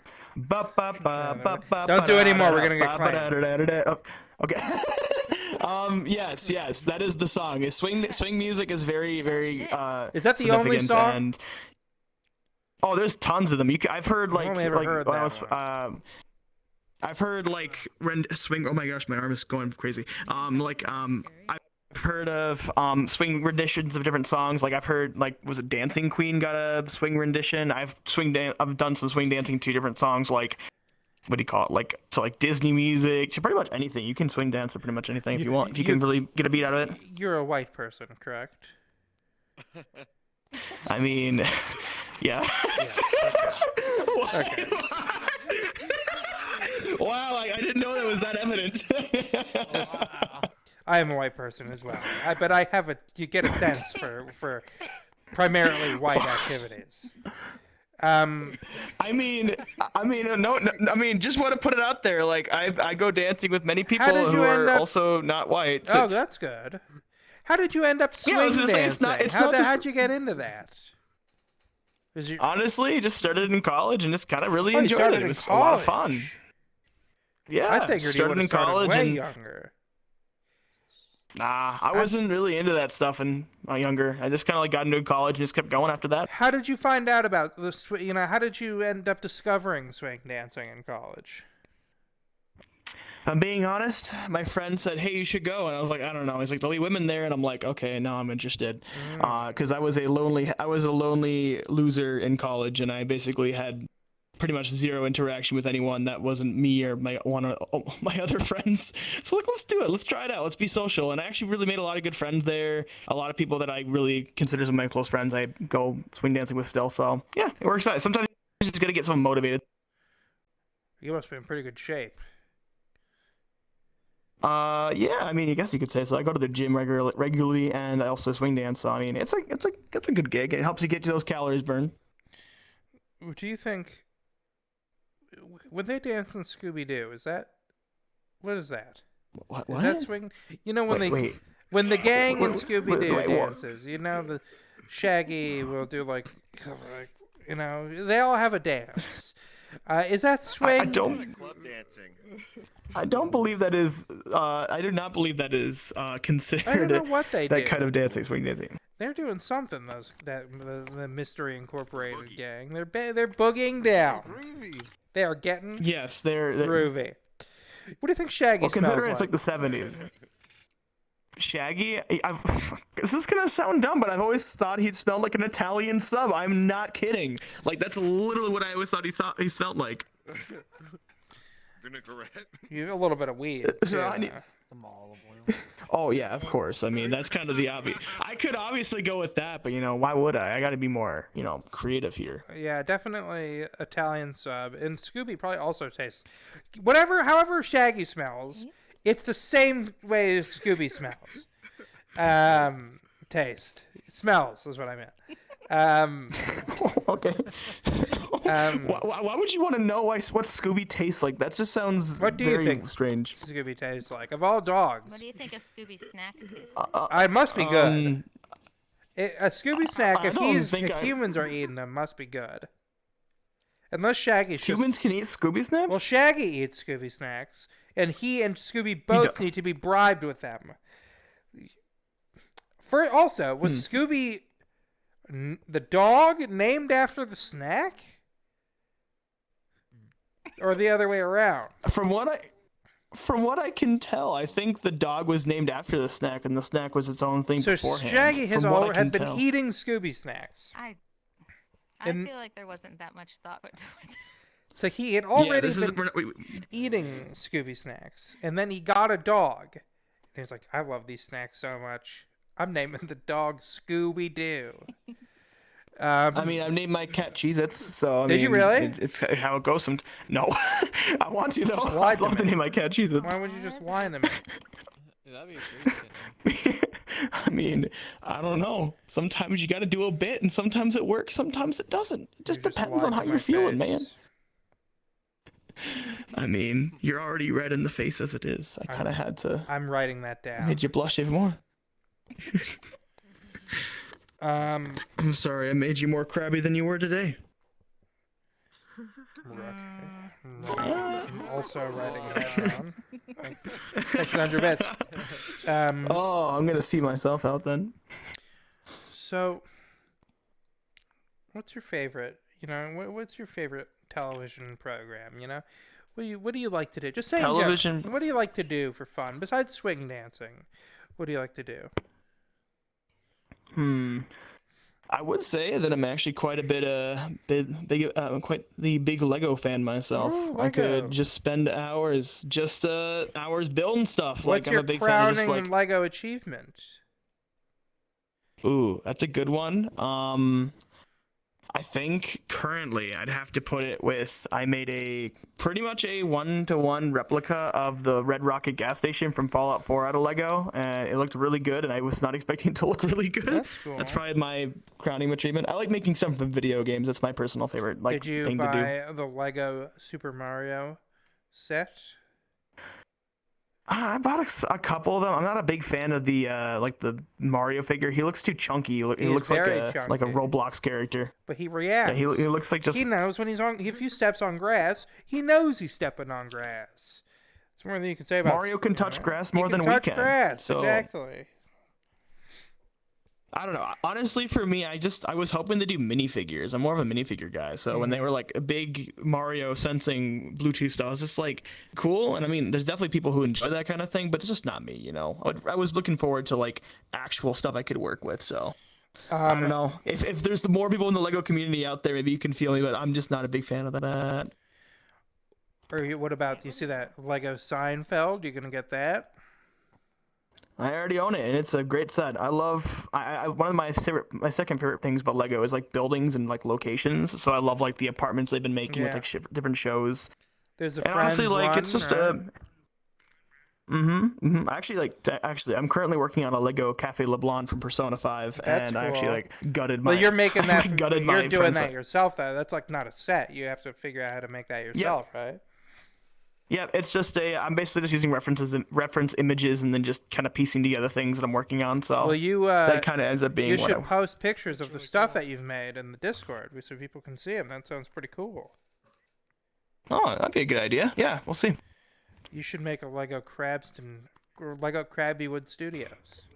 Don't do any more, we're gonna get claimed. Okay. Yes, that is the song. Swing music is very, very. Is that the only significant, song? And... Oh, there's tons of them. I've heard like I've only ever heard when I that was, one. I've heard like swing. Oh my gosh, my arm is going crazy. I've heard of swing renditions of different songs. Like I've heard like was it Dancing Queen got a swing rendition. I've done some swing dancing to different songs like. What do you call it? Like to like Disney music, to pretty much anything. You can swing dance to pretty much anything if you want. If you can really get a beat out of it. You're a white person, correct? I mean, yeah. Okay. Wow, I didn't know that was that evident. I am a white person as well, but I have you get a sense for primarily white activities. I mean, just want to put it out there. Like, I go dancing with many people who are also not white. So... Oh, that's good. How did you end up swing dancing? How'd you get into that? Honestly, just started in college and just kind of really enjoyed it. It was a lot of fun. Yeah, I figured you would have started way younger. Nah, I wasn't really into that stuff when younger. I just kind of like got into college and just kept going after that. How did you find out about this? How did you end up discovering swing dancing in college? If I'm being honest, my friend said, "Hey, you should go," and I was like, "I don't know." He's like, "There'll be women there," and I'm like, "Okay, now I'm interested," because I was a lonely loser in college, and I basically had pretty much zero interaction with anyone that wasn't me or my other friends. So like, let's do it. Let's try it out. Let's be social. And I actually really made a lot of good friends there. A lot of people that I really consider some of my close friends I go swing dancing with still. So yeah, it works out. Sometimes you just gotta get someone motivated. You must be in pretty good shape. Yeah, I mean, I guess you could say so. I go to the gym regularly, and I also swing dance. So I mean, it's a good gig. It helps you get those calories burned. Do you think when they dance in Scooby-Doo, what is that? What? Is that swing? You know when when the gang in Scooby-Doo dances, the Shaggy will do like they all have a dance. Is that swing? I don't believe that is. I do not believe that is considered. I don't know what they do. That kind of dancing, swing dancing. They're doing something. The Mystery Incorporated gang. They're boogieing down. They are getting they're groovy. What do you think Shaggy smells considering like? It's like the 70s. Shaggy, this is gonna sound dumb, but I've always thought he'd smelled like an Italian sub. I'm not kidding. Like that's literally what I always thought he smelled like. You a little bit of weed. So I need some olive oil. Oh yeah, of course. I mean, that's kind of the obvious. I could obviously go with that, but why would I? I got to be more, creative here. Yeah, definitely Italian sub. And Scooby probably also tastes however Shaggy smells. It's the same way as Scooby smells. Taste. Smells is what I meant. Okay. Why would you want to know what Scooby tastes like? That just sounds what do you very think strange. Scooby tastes like? Of all dogs. What do you think a Scooby snack tastes It must be good. A Scooby snack, if humans are eating them, must be good. Unless Shaggy... Humans can eat Scooby snacks? Well, Shaggy eats Scooby snacks, and he and Scooby both need to be bribed with them. Also, was Scooby the dog named after the snack? Or the other way around? From what I can tell, I think the dog was named after the snack, and the snack was its own thing beforehand. So Shaggy had been eating Scooby snacks. I feel like there wasn't that much thought towards it. So he had already been eating Scooby snacks, and then he got a dog. And he was like, I love these snacks so much. I'm naming the dog Scooby-Doo. I named my cat Cheez-Its, so Did you really? It's how it goes. No, I want to though. I'd love to name my cat Cheez-Its. Why would you just lie to me? That'd be a great thing. mean, I don't know. Sometimes you got to do a bit, and sometimes it works, sometimes it doesn't. It just depends on how you're feeling, man. I mean, you're already red in the face as it is. I kind of had to. I'm writing that down. Made you blush even more. I'm sorry, I made you more crabby than you were today. I'm also writing that down. 600 bits. Oh, I'm gonna see myself out then. So, what's your favorite? What's your favorite television program? What do you like to do? Just say television. What do you like to do for fun besides swing dancing? What do you like to do? I would say that I'm actually quite a bit quite the big Lego fan myself. Ooh, Lego. I could just spend hours building stuff. What's like your I'm a big crowning fan of just, Lego achievement? Ooh, that's a good one. I think currently I'd have to put it with I made pretty much a 1-to-1 replica of the Red Rocket gas station from Fallout 4 out of Lego, and it looked really good, and I was not expecting it to look really good. That's cool. That's probably my crowning achievement. I like making stuff from video games. That's my personal favorite thing to do. Did you buy the Lego Super Mario set? I bought a couple of them. I'm not a big fan of the the Mario figure. He looks too chunky. He looks like a Roblox character. But he reacts. Yeah, he looks like just. He knows when if he steps on grass, he knows he's stepping on grass. That's more than you can say about Mario can touch grass more than we can. Touch grass, so, exactly. I don't know. Honestly, for me, I was hoping to do minifigures. I'm more of a minifigure guy. So when they were like a big Mario sensing Bluetooth stuff, it's just like cool. And I mean, there's definitely people who enjoy that kind of thing, but it's just not me, I was looking forward to like actual stuff I could work with. So I don't know. If there's more people in the Lego community out there, maybe you can feel me, but I'm just not a big fan of that. Or what about, you see that Lego Seinfeld? You gonna get that? I already own it, and it's a great set. I love. One of my second favorite things about Lego is like buildings and like locations. So I love like the apartments they've been making with like different shows. There's a and Friends honestly, like one, it's just right? Actually, I'm currently working on a Lego Cafe LeBlanc from Persona 5, That's and cool. I actually like gutted my. But you're making that. You're doing that set. yourself, though. That's like not a set. You have to figure out how to make that yourself, right? Yeah, it's just I'm basically just using reference images and then just kind of piecing together things that I'm working on. So that kind of ends up being. You should post pictures of the stuff that you've made in the Discord so people can see them. That sounds pretty cool. Oh, that'd be a good idea. Yeah, we'll see. You should make a Lego Krabston or Lego Krabbywood Studios.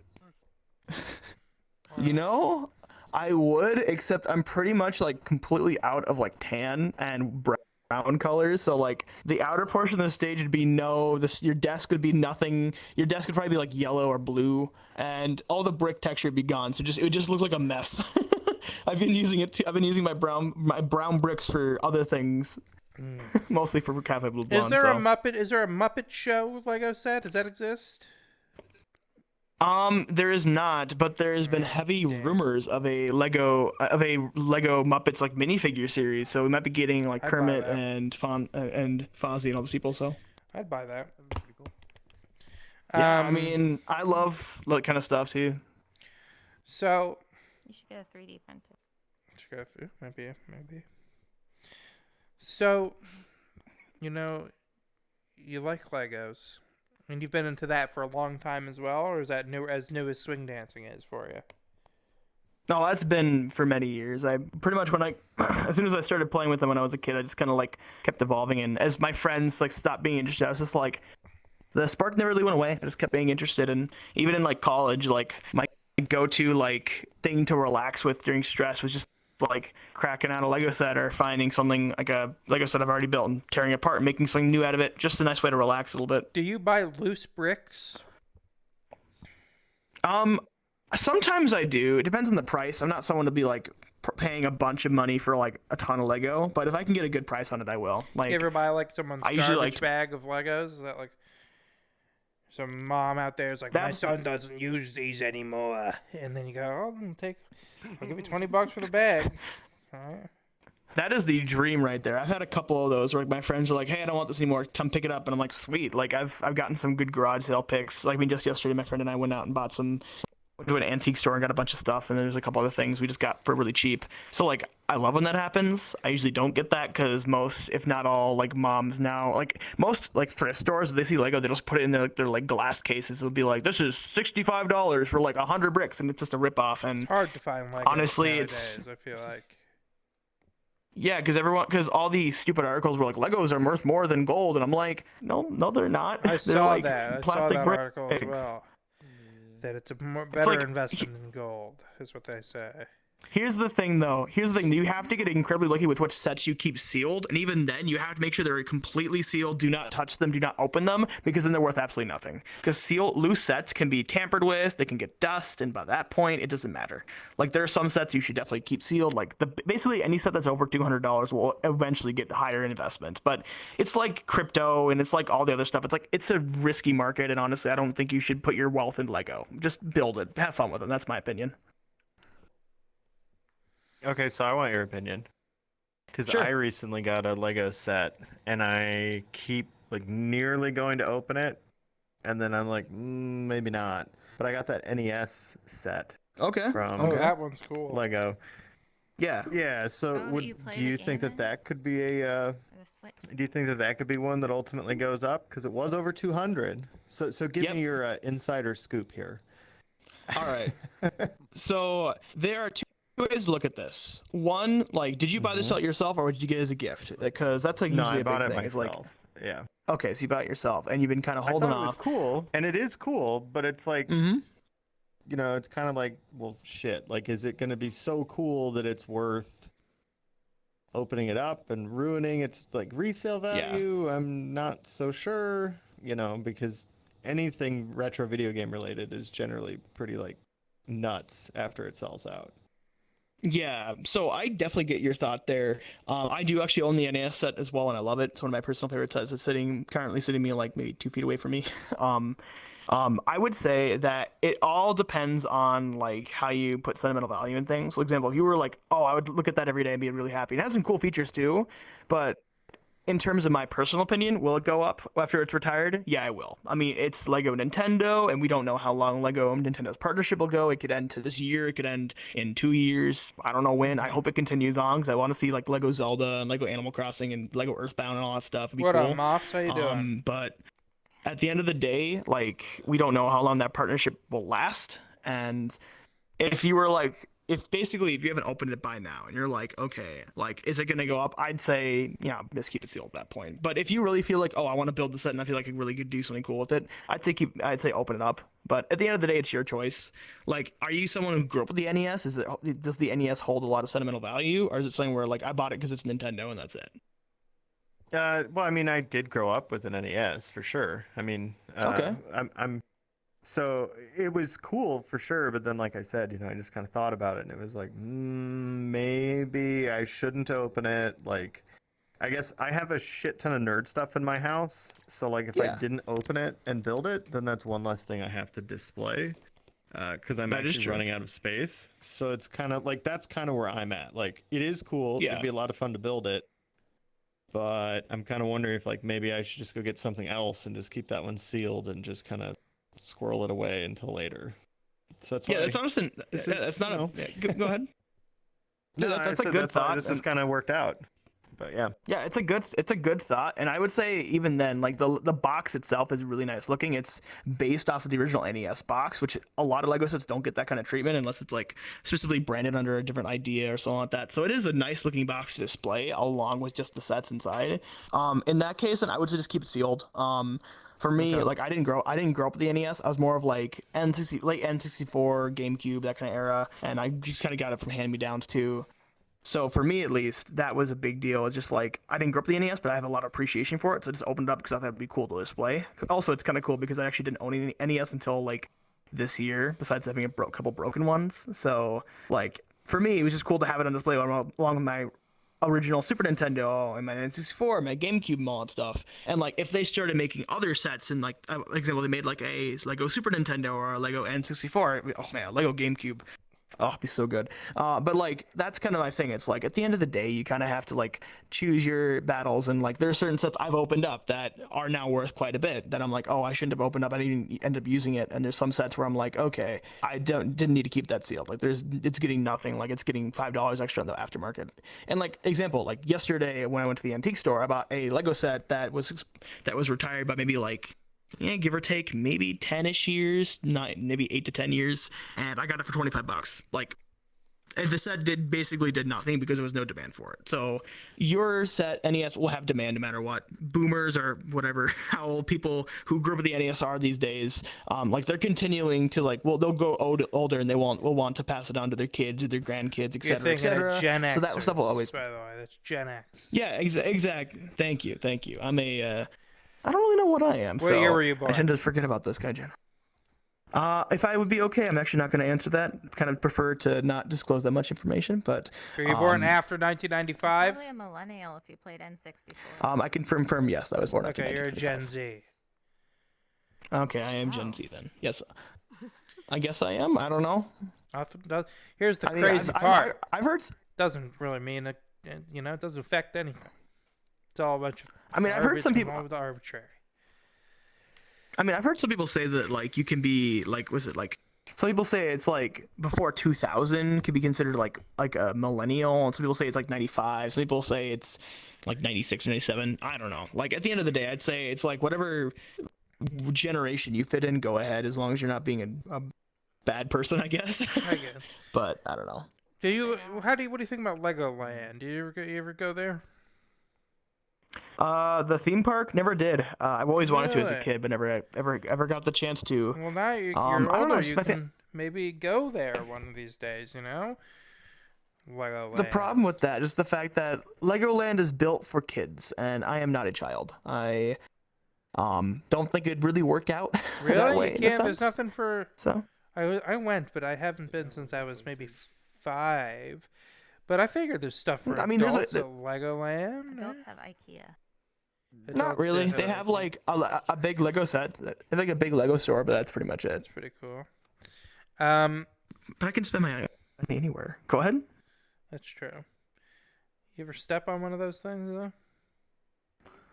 I would, except I'm pretty much like completely out of like tan and brown colors, so like the outer portion of the stage would be your desk would be nothing. Your desk would probably be like yellow or blue, and all the brick texture would be gone. So it would just look like a mess. I've been using my brown bricks for other things, mostly for Cafe Blue Blonde. Is there a Muppet Show Lego set? Does that exist? There is not, but there has been heavy rumors of a Lego Muppets like minifigure series. So we might be getting like Kermit and Fozzie and all those people. So I'd buy that. That'd be pretty cool. Yeah, I mean, I love that kind of stuff too. So you should get a 3D printer. Should go through maybe. So, you like Legos. I mean, you've been into that for a long time as well, or is that new as swing dancing is for you? No, that's been for many years. I pretty much as soon as I started playing with them when I was a kid, I just kind of like kept evolving, and as my friends like stopped being interested, I was just like, the spark never really went away. I just kept being interested, and even in like college, like my go-to like thing to relax with during stress was just like cracking out a Lego set or finding something like a Lego set I've already built and tearing it apart and making something new out of it. Just a nice way to relax a little bit. Do you buy loose bricks? Sometimes I do. It depends on the price. I'm not someone to be like paying a bunch of money for like a ton of Lego, but if I can get a good price on it, I will. Like, you ever buy like someone's garbage bag of Legos? Is that like some mom out there is like, my son doesn't use these anymore, and then you go, I'll give you $20 for the bag. All right. That is the dream right there. I've had a couple of those where like, my friends are like, hey, I don't want this anymore, come pick it up, and I'm like, sweet. Like I've gotten some good garage sale picks. Like just yesterday, my friend and I went out and bought some to an antique store and got a bunch of stuff, and there's a couple other things we just got for really cheap. So like I love when that happens. I usually don't get that because most, if not all, like moms now, like most like thrift stores, they see Lego, they just put it in their like glass cases. It'll be like, this is $65 for like 100 bricks, and it's just a ripoff. And It's hard to find Lego honestly, nowadays, I feel like. Yeah, because all the stupid articles were like, Legos are worth more than gold, and I'm like, no, they're not. I They're saw like that. I saw plastic that bricks. article as well. That it's a better like, investment than gold, is what they say. Here's the thing, though. You have to get incredibly lucky with which sets you keep sealed, and even then, you have to make sure they're completely sealed. Do not touch them. Do not open them, because then they're worth absolutely nothing. Because loose sets can be tampered with. They can get dust, and by that point, it doesn't matter. Like, there are some sets you should definitely keep sealed. Like, basically any set that's over $200 will eventually get higher in investment. But it's like crypto, and it's like all the other stuff. It's like, it's a risky market, and honestly, I don't think you should put your wealth in Lego. Just build it. Have fun with it. That's my opinion. Okay, so I want your opinion. Because Sure. I recently got a Lego set, and I keep like nearly going to open it, and then I'm like, maybe not. But I got that NES set. Okay. From Oh, that one's cool. Lego. Yeah. Yeah. So do you think that could be a? Do you think that could be one that ultimately goes up? Because it was over 200. So give me your insider scoop here. All right. So there are two ways to look at this. One, like, did you buy this set yourself, or did you get it as a gift? Because that's like usually I a bought big it thing. It's like, myself. Yeah. okay, so you bought it yourself, and you've been kind of holding I thought off. it was cool, and it is cool, but it's like, you know, it's kind of like, well, shit. Like, is it going to be so cool that it's worth opening it up and ruining its like resale value? Yeah. I'm not so sure, you know, because anything retro video game related is generally pretty like nuts after it sells out. Yeah, so I definitely get your thought there. I do actually own the NES set as well, and I love it. It's one of my personal favorite sets. It's currently sitting me like maybe 2 feet away from me. I would say that it all depends on like how you put sentimental value in things. For example, if you were like, oh, I would look at that every day and be really happy. It has some cool features too, but in terms of my personal opinion, will it go up after it's retired? Yeah, it will. I mean, it's Lego Nintendo, and we don't know how long Lego and Nintendo's partnership will go. It could end to this year. It could end in 2 years. I don't know when. I hope it continues on, because I want to see like Lego Zelda and Lego Animal Crossing and Lego Earthbound and all that stuff. It'd be what cool. up, Moffs? How you doing? But at the end of the day, like, we don't know how long that partnership will last. And if you were like, if you haven't opened it by now and you're like, okay, like, is it going to go up? I'd say, yeah, just keep it sealed at that point. But if you really feel like, oh, I want to build the set and I feel like I really could do something cool with it, I'd say open it up. But at the end of the day, it's your choice. Like, are you someone who grew up with the NES? Does the NES hold a lot of sentimental value? Or is it something where like, I bought it because it's Nintendo and that's it? Well, I mean, I did grow up with an NES for sure. I mean, okay. So it was cool for sure, but then, like I said, you know, I just kind of thought about it, and it was like, maybe I shouldn't open it. Like, I guess I have a shit ton of nerd stuff in my house, so like, if I didn't open it and build it, then that's one less thing I have to display, because I'm actually running out of space. So it's kind of like, that's kind of where I'm at. Like, it is cool. Yeah. It'd be a lot of fun to build it. But I'm kind of wondering if like maybe I should just go get something else and just keep that one sealed and just kind of squirrel it away until later. So that's that's honestly that's not go ahead. No, that's a good thought. This just kind of worked out. But yeah, it's a good thought, and I would say even then, like the box itself is really nice looking. It's based off of the original NES box, which a lot of Lego sets don't get that kind of treatment unless it's like specifically branded under a different idea or something like that. So it is a nice looking box to display along with just the sets inside. In that case, then I would say just keep it sealed. For me, like I didn't grow up with the NES. I was more of like late N64, GameCube, that kind of era, and I just kind of got it from hand-me-downs too. So for me, at least, that was a big deal. It's just like, I didn't grow up with the NES, but I have a lot of appreciation for it. So I just opened it up because I thought it'd be cool to display. Also, it's kind of cool because I actually didn't own any NES until like this year, besides having a couple broken ones. So like, for me, it was just cool to have it on display along with my original Super Nintendo and my N64, my GameCube and all that stuff. And like, if they started making other sets and like, for example, they made like a Lego Super Nintendo or a Lego N64, oh man, Lego GameCube. Oh, it'd be so good. But like that's kind of my thing. It's like at the end of the day, you kind of have to like choose your battles, and like there are certain sets I've opened up that are now worth quite a bit. That I'm like, oh, I shouldn't have opened up. I didn't even end up using it. And there's some sets where I'm like, okay, I didn't need to keep that sealed. Like it's getting nothing. Like it's getting $5 extra in the aftermarket. And like example, like yesterday when I went to the antique store, I bought a Lego set that was retired by maybe like, yeah, give or take maybe 10-ish years, not maybe 8 to 10 years, and I got it for $25. Like, the set did nothing because there was no demand for it. So your set NES will have demand no matter what. Boomers or whatever, how old people who grew up with the NES are these days, like they're continuing to like, well, they'll go older and they will want to pass it on to their kids, or their grandkids, etc., etc. Gen Xers, so that stuff will always. By the way, that's Gen X. Yeah, exactly. Thank you. I'm a. I don't really know what I am. What year were you born? I tend to forget about this kind of general. If I would be okay, I'm actually not going to answer that. Kind of prefer to not disclose that much information, but... Were you born after 1995? Probably a millennial if you played N64. I can confirm yes, I was born after 1995. Okay, you're a Gen Z. Okay, I am Gen Z then. Yes. I guess I am. I don't know. Here's the crazy part. I've heard... Doesn't really mean it, it doesn't affect anything. It's all a bunch of... I've heard some people... arbitrary. I've heard some people say that, like, you can be, like, was it, like... Some people say it's, like, before 2000 could be considered, like a millennial. And some people say it's, like, 95. Some people say it's, like, 96 or 97. I don't know. Like, at the end of the day, I'd say it's, like, whatever generation you fit in, go ahead, as long as you're not being a bad person, I guess. I guess. But, I don't know. What do you think about Legoland? Did you ever go there? The theme park never did. I've always wanted to as a kid, but never ever got the chance to. Well, now you're older. You can maybe go there one of these days. Legoland. The problem with that is the fact that Legoland is built for kids, and I am not a child. I don't think it'd really work out. Really? That way, You can't. There's nothing for. So. I went, but I haven't been since I was maybe 5. But I figured there's stuff for adults at Legoland. Adults have IKEA. Not really. They have like a big Lego set. They have like a big Lego store, but that's pretty much it. That's pretty cool. But I can spend my money anywhere. Go ahead. That's true. You ever step on one of those things though?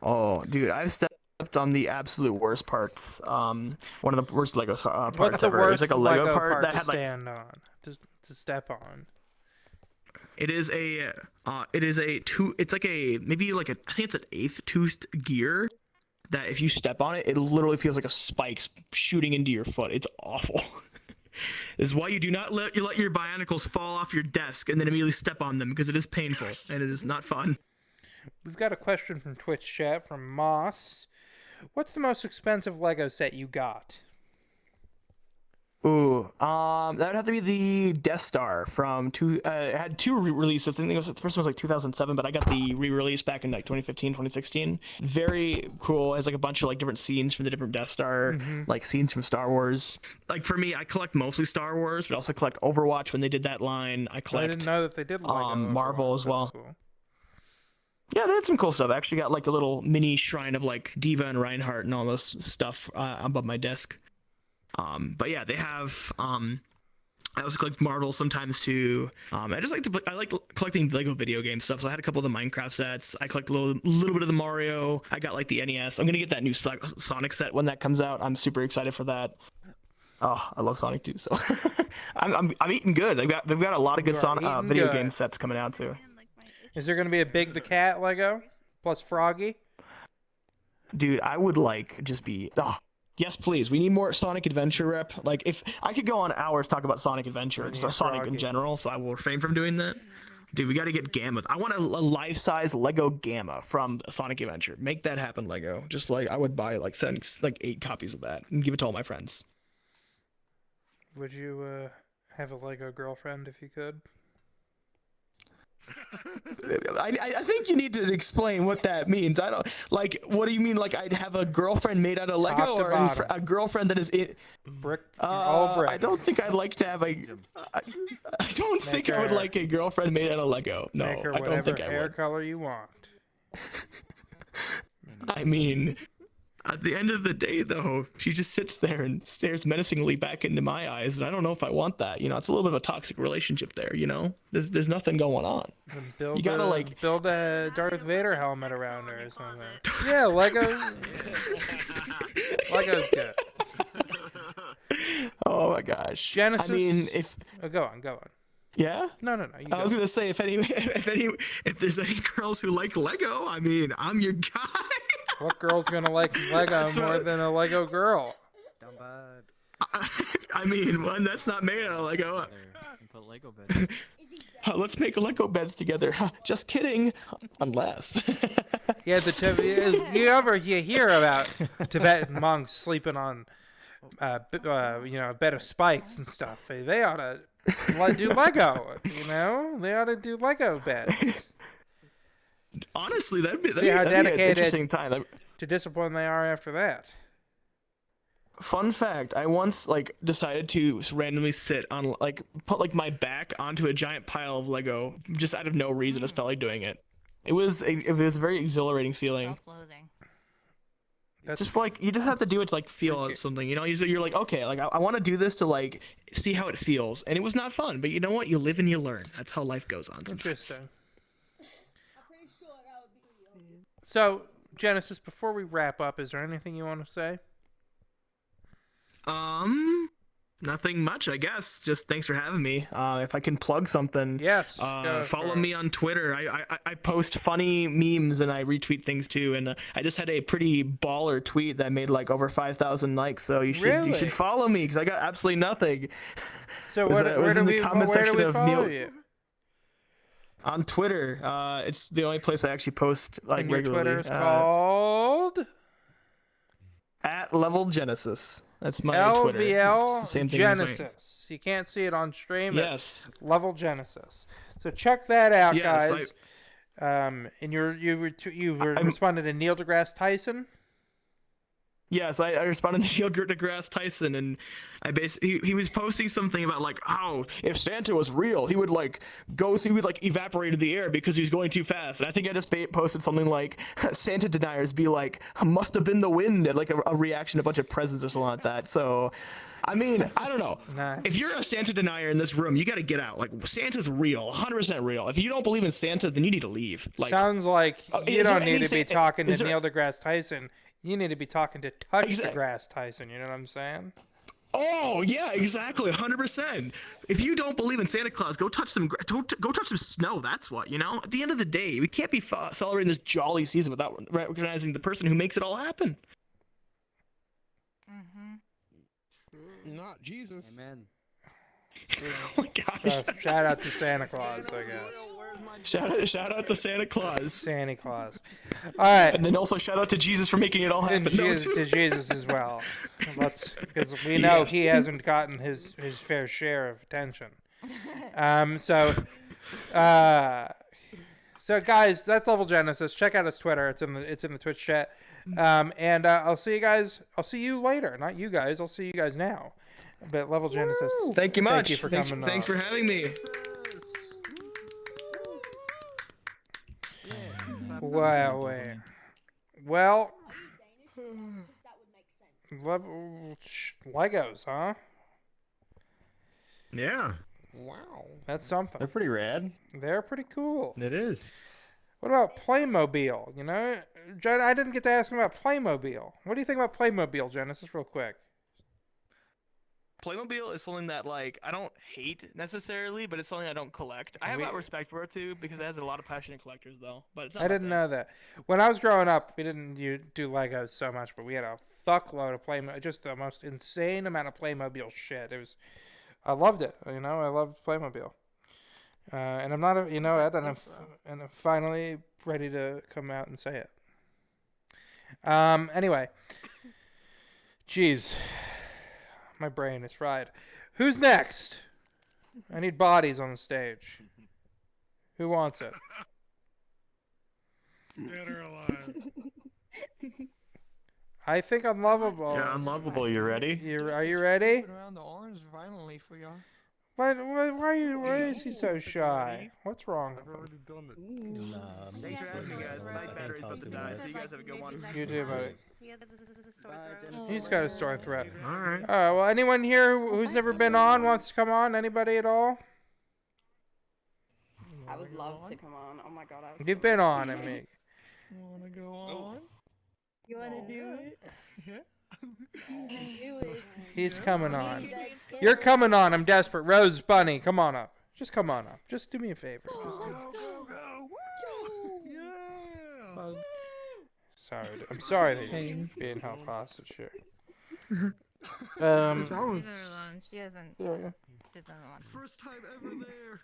Oh, dude, I've stepped on the absolute worst parts. One of the worst Lego parts What's the ever. worst It was like a Lego part that to had like stand on, to step on? It is a two. It's like maybe like I think it's an 8th tooth gear that if you step on it, it literally feels like a spike shooting into your foot. It's awful. This is why you do not let your bionicles fall off your desk and then immediately step on them, because it is painful and it is not fun. We've got a question from Twitch chat from Moss. What's the most expensive Lego set you got? Ooh, that would have to be the Death Star from it had 2 releases. I think the first one was like 2007, but I got the re-release back in like 2015, 2016. Very cool. It has like a bunch of like different scenes from the different Death Star, like scenes from Star Wars. Like for me, I collect mostly Star Wars, but also collect Overwatch when they did that line. I didn't know that they did Lego Marvel as well. Cool. Yeah, they had some cool stuff. I actually got like a little mini shrine of like Diva and Reinhardt and all this stuff above my desk. But yeah, they have. I also collect Marvel sometimes too. I like collecting Lego video game stuff. So I had a couple of the Minecraft sets. I collect a little bit of the Mario. I got like the NES. I'm gonna get that new Sonic set when that comes out. I'm super excited for that. Oh, I love Sonic too. So I'm eating good. They've got a lot of good Sonic video game sets coming out too. Is there gonna be a Big the Cat Lego plus Froggy? Dude, I would like just be. Yes, please. We need more Sonic Adventure rep. Like, if I could go on hours talk about Sonic Adventure, just Sonic in general, so I will refrain from doing that. Dude, we got to get Gamma. I want a life-size Lego Gamma from Sonic Adventure. Make that happen, Lego. Just like I would buy like 8 copies of that and give it to all my friends. Would you have a Lego girlfriend if you could? I think you need to explain what that means. I don't like. What do you mean? Like I'd have a girlfriend made out of Lego, or a girlfriend that is it? Brick. All brick. I don't think I'd like to have a. I don't think I would like a girlfriend made out of Lego. No, make her I don't think I would. hair color you want. I mean, At the end of the day, though, she just sits there and stares menacingly back into my eyes, and I don't know if I want that. It's a little bit of a toxic relationship there. There's nothing going on. Build You gotta build a Darth Vader helmet around her or something. Yeah, Legos. Lego's good. Oh my gosh. Genesis. I mean, go on. Yeah? No. I was gonna say if there's any girls who like Lego, I mean, I'm your guy. What girl's gonna like Lego more than a Lego girl? I mean, one that's not made out of Lego. Put Lego beds. Let's make Lego beds together. Just kidding. Unless. Yeah, you hear about Tibetan monks sleeping on, a bed of spikes and stuff. They ought to do Lego. They ought to do Lego beds. Honestly, that'd be dedicated an interesting time. To discipline they are after that. Fun fact: I once decided to randomly sit on put my back onto a giant pile of Lego just out of no reason. I just felt like doing it. It was a very exhilarating feeling. Self-loathing. That's just you just have to do it to feel something. You're like, okay, I want to do this to see how it feels, and it was not fun. But you know what? You live and you learn. That's how life goes on. Sometimes. Interesting. So, Genesis, before we wrap up, is there anything you want to say? Nothing much, I guess. Just thanks for having me. If I can plug something, yes. Follow me on Twitter. I post funny memes and I retweet things too. And I just had a pretty baller tweet that made over 5,000 likes. So you should follow me because I got absolutely nothing. So where do we follow you? On Twitter. It's the only place I actually post and your regularly. Twitter is called @LevelGenesis. That's my Twitter. LVL Genesis. You can't see it on stream. Yes. Level Genesis. So check that out, yes, guys. And you responded to Neil deGrasse Tyson. Yes, I responded to Neil deGrasse Tyson, and he was posting something about if Santa was real, he would evaporate in the air because he was going too fast. And I think I just posted something like Santa deniers be must have been the wind, and a reaction to a bunch of presents or something like that. So, I mean, I don't know. Nice. If you're a Santa denier in this room, you got to get out. Santa's real, 100% real. If you don't believe in Santa, then you need to leave. Sounds like you don't need to be talking to Neil deGrasse Tyson. You need to be talking to deGrasse Tyson. You know what I'm saying? Oh yeah, exactly, 100%. If you don't believe in Santa Claus, go touch some snow. That's what. At the end of the day, we can't be celebrating this jolly season without recognizing the person who makes it all happen. Not Jesus. Amen. Oh my gosh. So shout out to Santa Claus, I guess. Shout out to Santa Claus. Santa Claus. All right. And then also shout out to Jesus for making it all happen. To Jesus as well. Because we know he hasn't gotten his fair share of attention. So guys, that's Level Genesis. Check out his Twitter. It's in the Twitch chat. And I'll see you guys. I'll see you later. Not you guys. I'll see you guys now. But Level Genesis. Thank you much. Thank you for coming. Thanks for having me. Wow. Well. Legos, huh? Yeah. Wow. That's something. They're pretty rad. They're pretty cool. It is. What about Playmobil? Jen, I didn't get to ask him about Playmobil. What do you think about Playmobil, Genesis, real quick? Playmobil is something that I don't hate necessarily, but it's something I don't collect. I have a lot of respect for it too because it has a lot of passionate collectors though. But it's not I didn't know that. When I was growing up, we didn't do Legos so much, but we had a fuckload of Playmobil, just the most insane amount of Playmobil shit. I loved it. I loved Playmobil. And I'm not Ed, and I'm finally ready to come out and say it. Anyway, jeez. My brain is fried. Who's next? I need bodies on the stage. Who wants it? Dead or alive? I think Unlovable. Yeah, Unlovable. You ready? Are you ready? Around the orange violently for y'all. Why is he so shy? What's wrong with him? Done it. Nah, I'm Thanks for just asking, guys. I My can't battery's talk about to too die, much. so you guys have a good one. You too, buddy. He has a sore throat. He's got a sore throat. All right. All right. Well, anyone here who's never been on wants to come on? Anybody at all? I would love to come on. Oh my god, I would. You've been on, Amy. Wanna go on? You wanna do it? Do it. He's coming on. You're coming on. I'm desperate. Rose Bunny, come on up. Just come on up. Just do me a favor. Just Sorry. I'm sorry that you're being held hostage here. Leave her alone. She hasn't. There we go. She doesn't want to. First time ever there.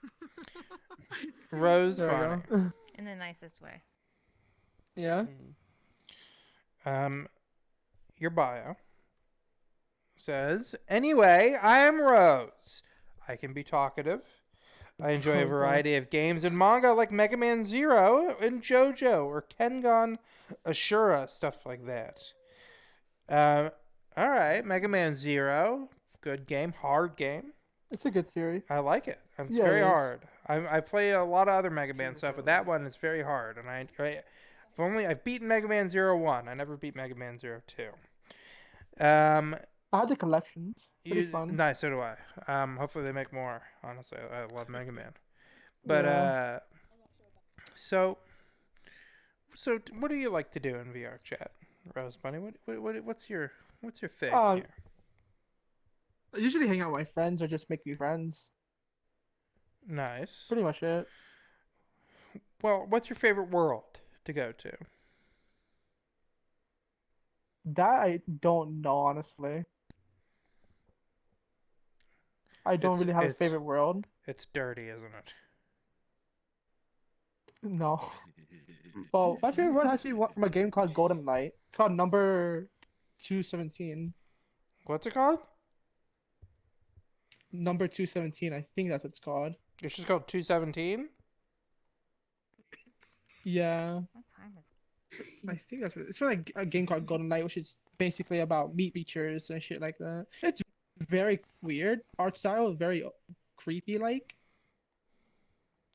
Rose There we Bunny. go. In the nicest way. Yeah. Your bio says, anyway, I am Rose. I can be talkative. I enjoy a variety of games and manga like Mega Man Zero and JoJo or Kengan Ashura, stuff like that. Alright, Mega Man Zero. Good game, hard game. It's a good series. I like it. It's Yeah, very it is. hard. I play a lot of other Mega Man stuff, but that one is very hard. And I've beaten Mega Man 01. I never beat Mega Man 02. I had the collections. Pretty fun. Nice, so do I. Hopefully they make more. Honestly, I love Mega Man. But Yeah. so what do you like to do in VR chat, Rose Bunny? What's your thing here? I usually hang out with my friends or just make new friends. Nice. Pretty much it. Well, what's your favorite world to go to? That I don't know, honestly. I don't really have a favorite world. It's dirty, isn't it? No. Well, my favorite world has to be one from a game called Golden Light. It's called number 217. What's it called? Number 217. I think that's what it's called. It's just called 217? Yeah. What time is it? I think that's what it's from a game called Golden Light, which is basically about meat creatures and shit like that. It's very weird. Art style, very creepy like.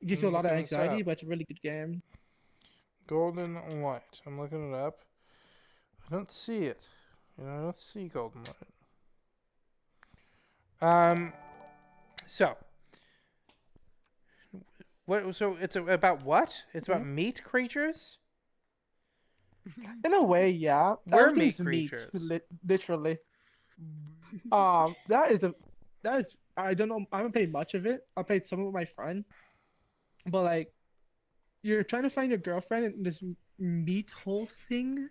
It gives you a lot of looking this anxiety, up. but it's a really good game. Golden Light. I'm looking it up. I don't see it. I don't see Golden Light. So what? So it's about what? It's about meat creatures. In a way, yeah. We're Everything's meat creatures. Literally. That is I don't know. I haven't played much of it. I played some with my friend, but like, you're trying to find your girlfriend in this meat hole thing.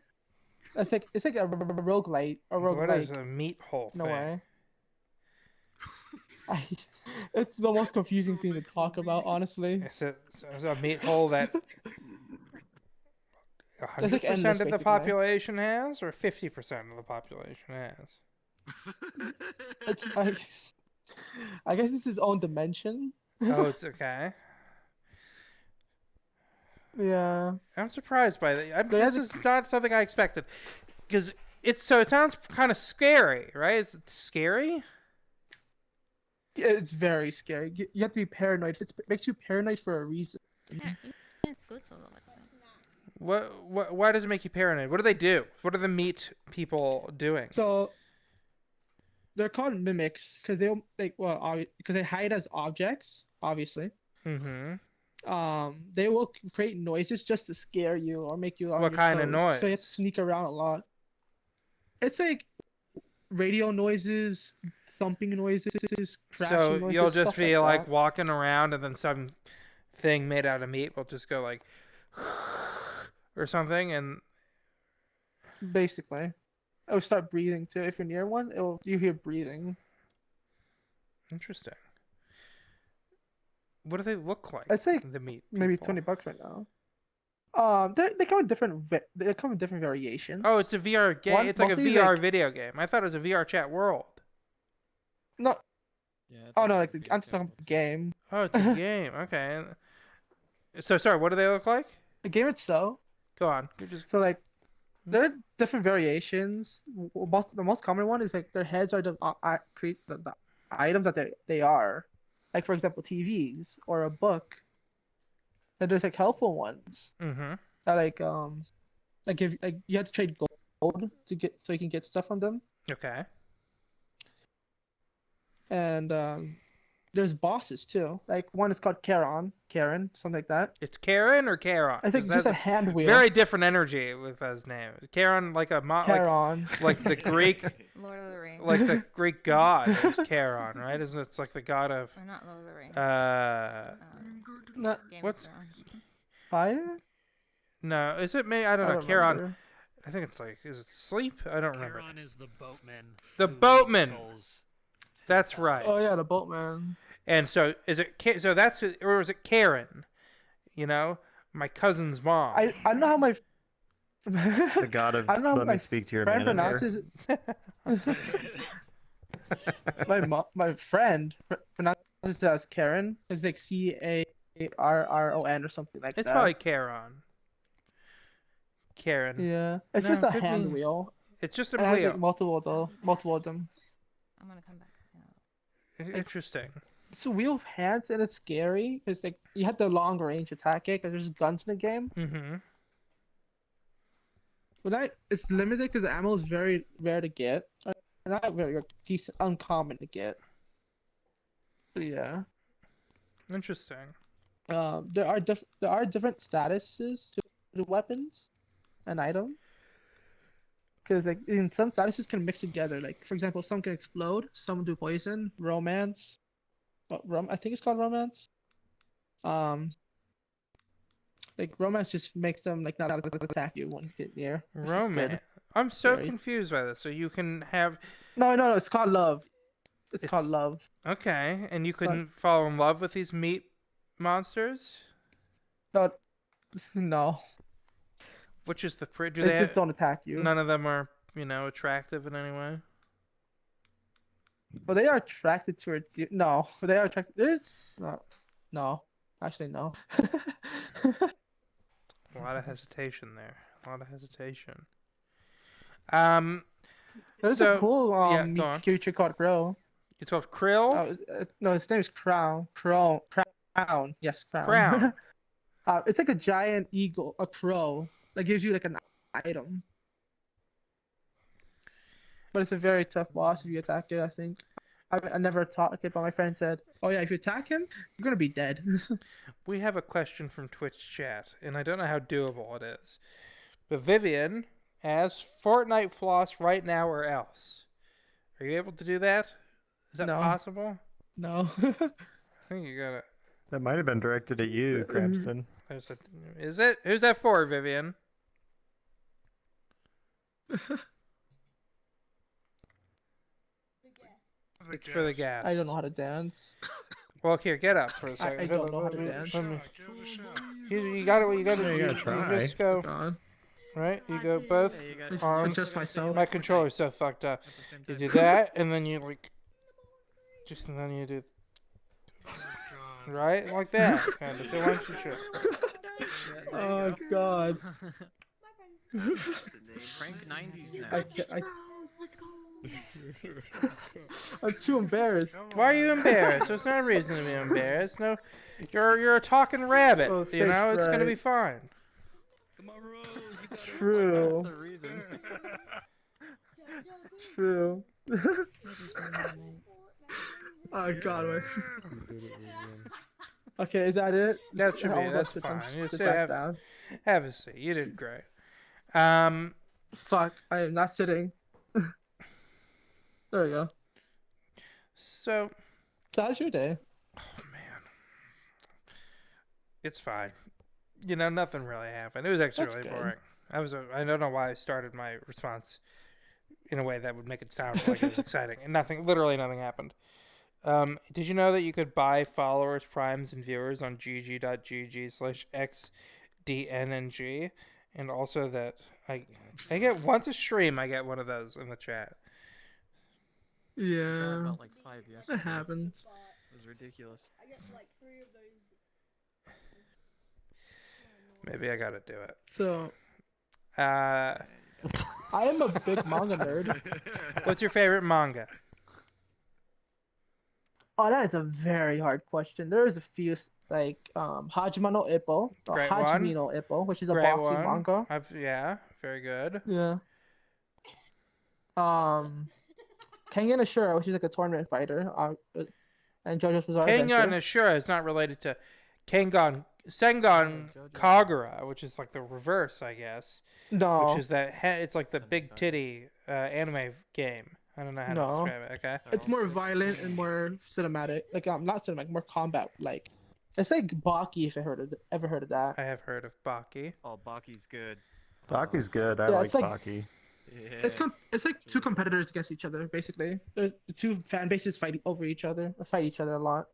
It's like a roguelite. What is a meat hole No thing? way. It's the most confusing thing to talk about, honestly. It's a meat hole that It's like 100% endless, of the basically. population has, or 50% of the population has. It's like, I guess it's his own dimension. Oh, it's okay. Yeah. I'm surprised by that. They This had is not something I expected, because it sounds kind of scary, right? Is it scary? Yeah, it's very scary. You have to be paranoid. It makes you paranoid for a reason. Yeah, you can't switch a little bit. Why does it make you paranoid? What do they do? What are the meat people doing? So they're called mimics because because they hide as objects, obviously. Mm-hmm. They will create noises just to scare you or make you on What your kind of toes. noise? So you have to sneak around a lot. It's like radio noises, thumping noises, crashing So noises, you'll just stuff be like that. walking around, and then some thing made out of meat will just go like or something, and Basically, it will start breathing too. If you're near one, you hear breathing. interesting. What do they look like? It's like the meat. maybe people? $20 right now. They come in different variations. Oh, it's a VR game. One- It's like a mostly, VR like- video game. I thought it was a VR chat world. No. Yeah. Oh no, like I'm just talking about the game. Oh, it's a game. Okay. So sorry. What do they look like? The game itself. Go on. You just So like, there are different variations. The most common one is like their heads are the items that they are. like for example TVs or a book. And there's like helpful ones Mm-hmm. that like if like you have to trade gold to get so you can get stuff from them. Okay. And there's bosses too. Like one is called Karen, something like that. It's Karen or Charon? I think 'Cause just that's a hand wheel. Very different energy with his name. Is Charon like a Charon. like the Greek Lord of the Rings. like the Greek god is Charon, right? Isn't it's like the god of Or not Lord of the Rings. Not Game of what's Thrones. fire? no? Is it me? I don't know. don't Charon. remember. I think it's like is it sleep? I don't remember. Charon is the boatman. The who leads boatman. souls. That's right. Oh yeah, the boatman. And so is it? So that's or is it Karen? You know, my cousin's mom. I don't know how my The god of I don't know how let my me speak to your friend manager. pronounces my friend pronounces it as Karen. It's like Carron or something like It's that. probably Charon. Karen. Yeah, it's No, just a could hand be. wheel. It's just a And it has, wheel. like, multiple of them. I'm gonna come back. Interesting. It's a wheel of hands and it's scary. It's like you have the long range attack it because there's guns in the game. Mm-hmm. But it's limited because the ammo is very rare to get. Not very decent, uncommon to get. But yeah. Interesting. There are different statuses to the weapons and items. Because like in some statuses can mix together. Like for example, some can explode, some do poison, romance. I think it's called romance. Like romance just makes them like not attack you when you get near. which is good. Romance. I'm so Scary. confused by this. So you can have No, it's called love. It's called love. okay, and you can fall in love with these meat monsters. No. Which is the do They they just don't attack you. None of them are attractive in any way. But they are attracted to it. No, they are attracted. There's no. Actually, no. A lot of hesitation there. A lot of hesitation. There's so, a cool yeah, go meat on. creature called Crow. You told Krill? No, his name is Crown. Yes, Crown. Crown. It's like a giant eagle, a crow that gives you like an item. But it's a very tough boss if you attack it, I think. I never attacked it, but my friend said, "Oh yeah, if you attack him, you're gonna be dead." We have a question from Twitch chat, and I don't know how doable it is. But Vivian asks, Fortnite floss right now or else. Are you able to do that? Is that No. possible? No. I think you gotta. That might have been directed at you, Krabston. Is it? Who's that for, Vivian? It's for the gas. I don't know how to dance. Well, here, get up for a second. I don't know how to dance. You got it. You got Yeah, you to gotta try. You just go. Right? You go both arms. Adjust myself. My controller's so fucked up. You do that, and then you and then you do. Right? Like that, kind of. So why don't you try? Oh God. Frank 90s now. I'm too embarrassed. Why are you embarrassed? There's no reason to be embarrassed. No, you're a talking rabbit. Oh, You stage know, it's gonna fright. be fine. True. That's the reason. True. Oh God. Okay, is that it? That should be. I'll That's sit fine. down- You sit say back down. have a seat. You did great. Fuck, I am not sitting. There we go. So how's your day? it's fine. You know, nothing really happened. It was actually That's really good. boring. I don't know why I started my response in a way that would make it sound like it was exciting, and literally nothing happened. Did you know that you could buy followers, primes, and viewers on gg.gg/xdnng, and also that I get once a stream, I get one of those in the chat. Yeah. About like 5 That yesterday. happens. It was ridiculous. Maybe I gotta do it. So Uh, I am a big manga nerd. what's your favorite manga? Oh, that is a very hard question. There's a few like Hajime no Ippo, or Great Hajime one. no Ippo, which is a Great boxing one. manga. Yeah, very good. Yeah. Kengan Ashura, which is like a tournament fighter. And JoJo's Bizarre Kengan Adventure. Ashura is not related to Sengon Kagura, which is like the reverse, I guess. No. Which is that it's like the big titty anime game. I don't know how to No. describe it. Okay. It's more violent and more cinematic. Like not cinematic, more combat like. It's like Baki, if I ever heard of that. I have heard of Baki. Oh, Baki's good. Baki's good. I Yeah, like it's like- Baki. Yeah. It's like two competitors against each other, basically. There's the two fan bases fight each other a lot.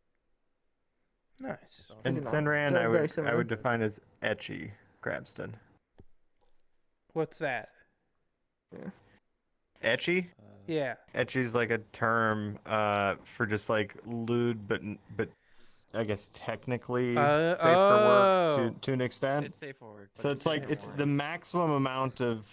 Nice. And You know, Senran, they're very I similar. would define as ecchi Krabston. What's that? Ecchi? Yeah. Ecchi's like a term for just like lewd, but I guess technically safe for work to an extent. It's safe for work. So it's like it's the maximum amount of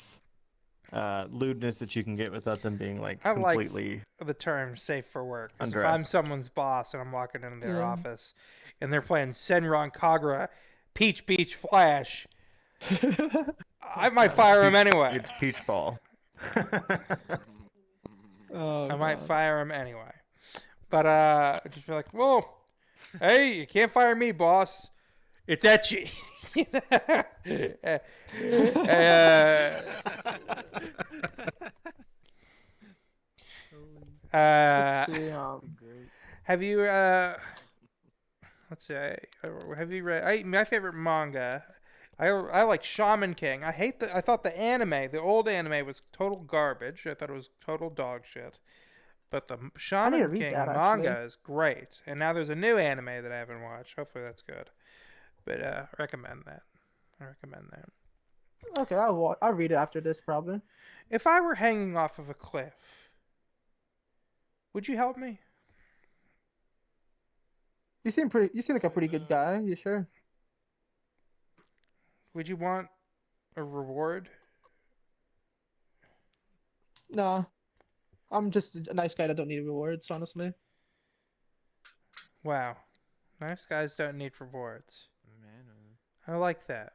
lewdness that you can get without them being like I completely. like the term "safe for work." 'Cause if undressed. I'm someone's boss and I'm walking into their Yeah. office and they're playing Senran Kagura, Peach Beach Flash, I might fire him anyway. It's Peach Ball. Oh, I might God. fire him anyway. But just be like, whoa, hey, you can't fire me, boss. It's etchy. Let's see, Have you let's see, have you read my favorite manga? I like Shaman King. I thought the anime, the old anime, was total garbage. I thought it was total dog shit. But the Shaman read King that, manga actually. is great. And now there's a new anime that I haven't watched. Hopefully that's good. But recommend that. I recommend that. Okay, I'll read it after this probably. If I were hanging off of a cliff, would you help me? You seem like a pretty good guy. You sure? Would you want a reward? No, I'm just a nice guy that don't need rewards, honestly. Wow. Nice guys don't need rewards. I like that.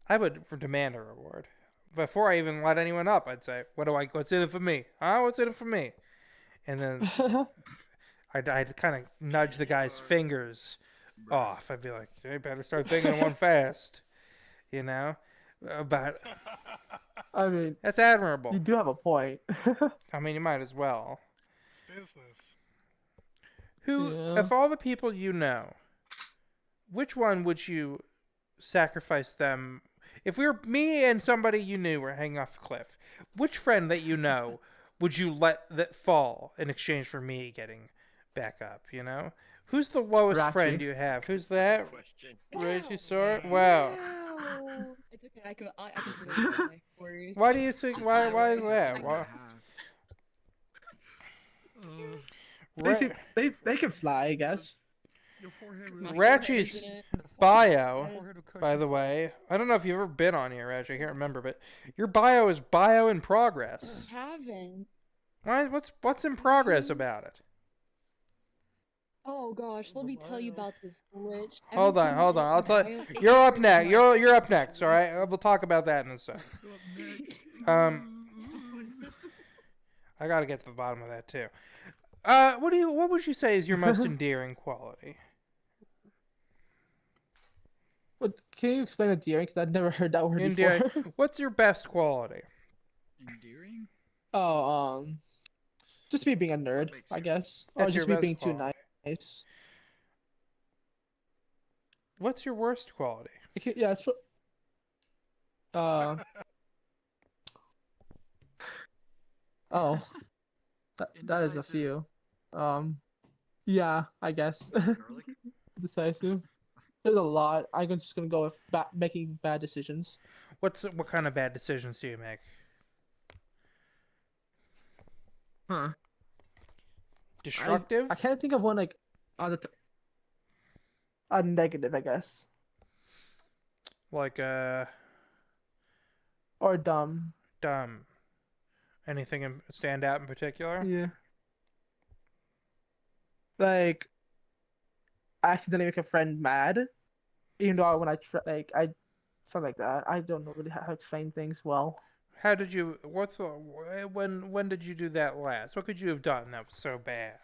I would demand a reward. Before I even let anyone up, I'd say, what's in it for me? Huh? What's in it for me? And then I'd kind of nudge the guy's fingers off. I'd be like, you better start thinking of one fast. You know? But I mean, that's admirable. you do have a point. I mean, you might as well. Business. Who, Yeah. of all the people you know, which one would you sacrifice them? If we were me and somebody you knew were hanging off a cliff, which friend that you know would you let that fall in exchange for me getting back up? You know, who's the lowest Rafi. friend you have? Who's that? Reggie Sort? Wow. It's okay. I can do it. No worries. Why do you think? Why is that? Why? They can fly, I guess. Ratchy's bio, by the way, I don't know if you've ever been on here, Ratchy. I can't remember, but your bio is bio in progress. I haven't. Why? What's in progress about it? Oh gosh, let me tell you about this glitch. Hold on. I'll tell you. You're up next. You're up next. All right. We'll talk about that in a sec. I gotta get to the bottom of that too. What would you say is your most endearing quality? What? Can you explain endearing? Because I've never heard that word Endearing. before. What's your best quality? Endearing? Oh, just me being a nerd, I guess, or That's your just me best being too quality. nice. What's your worst quality? Yeah, it's. Oh, that is a few. Yeah, I guess. Decisive. There's a lot. I'm just gonna go with making bad decisions. What kind of bad decisions do you make? Huh. Destructive? I can't think of one like on a negative, I guess, Like or dumb. dumb. Anything stand out in particular? Yeah. like I accidentally make a friend mad, even though when I try something like that. I don't know really how to explain things well. How did you? When did you do that last? What could you have done that was so bad?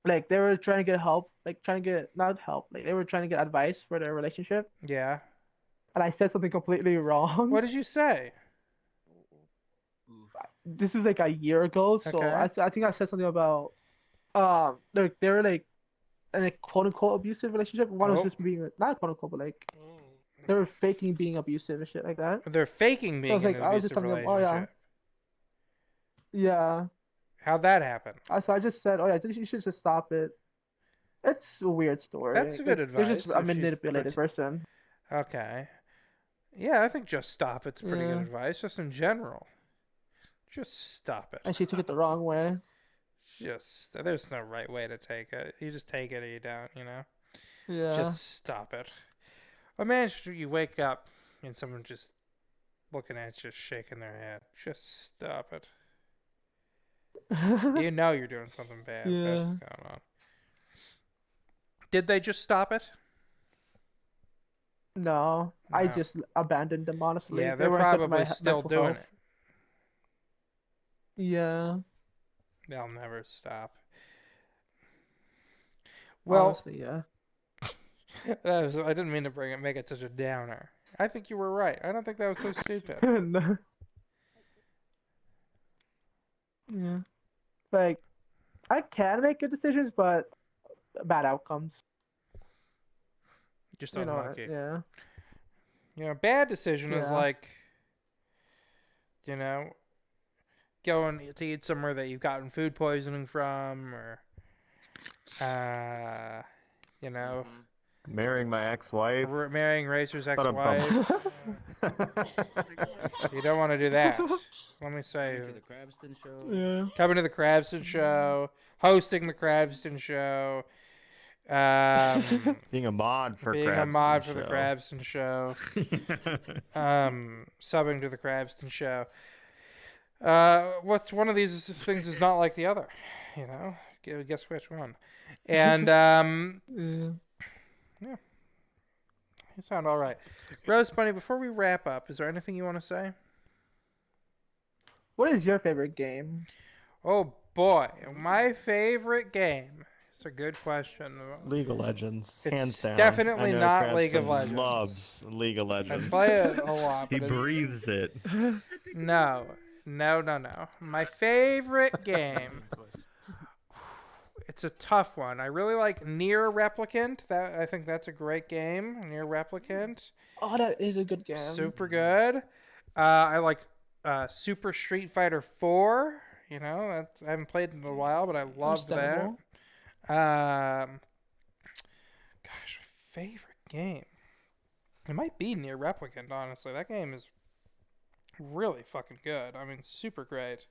Like they were trying to get help, like trying to get not help, like they were trying to get advice for their relationship, Yeah. and I said something completely wrong. What did you say? This was like a year ago, so Okay. I think I said something about they were like in a quote unquote abusive relationship. One was Oh. just being not quote unquote, but like they were faking being abusive and shit like that. They're faking So being I was in like, an I was just abusive telling them, oh relationship. yeah. How'd that happen? So I just said, oh yeah, you should just stop it. It's a weird story. That's good Like, advice. You're just a if she's manipulated person. Okay. Yeah, I think just stop it's pretty good Yeah. advice, just in general. Just stop it. And she took it the wrong way. There's no right way to take it. You just take it or you don't, you know? Yeah. Just stop it. Imagine you wake up and someone just looking at you, shaking their head. Just stop it. You know you're doing something bad. Yeah. That's going on. Did they just stop it? No, I No. just abandoned them, honestly. Yeah, They they're weren't good for probably my still mental doing health. it. Yeah, They'll never stop. Well, honestly, yeah. I didn't mean to make it such a downer. I think you were right. I don't think that was so stupid. No. Yeah. Like, I can make good decisions, but bad outcomes. Just You know, unlucky. yeah. You know, bad decision is Yeah. like, you know, going to eat somewhere that you've gotten food poisoning from, or, you know, Marrying my ex-wife. marrying Racer's Ba-dum-bum. ex-wife. You don't want to do that. Let me say, To the Krabston Show. Yeah. coming to the Krabston Show, hosting the Krabston Show, Being a mod for being Krabston a mod for Show. the Krabston Show, subbing to the Krabston Show. What's one of these things is not like the other, you know? Guess which one? And Yeah. yeah, you sound all right. Rose Bunny, before we wrap up, is there anything you want to say? What is your favorite game? Oh boy, my favorite game. It's a good question. League of Legends, It's hands down. definitely I know not League of Krabston Legends. Loves League of Legends. I play it a lot, He but it's... breathes it. No. My favorite game. It's a tough one. I really like Nier Replicant. I think that's a great game. Nier Replicant. Oh, that is a good game. Super good. I like Super Street Fighter 4. You know, I haven't played it in a while, but I love that. Understandable. Gosh, my favorite game. It might be Nier Replicant, honestly. That game is really fucking good. I mean, super great.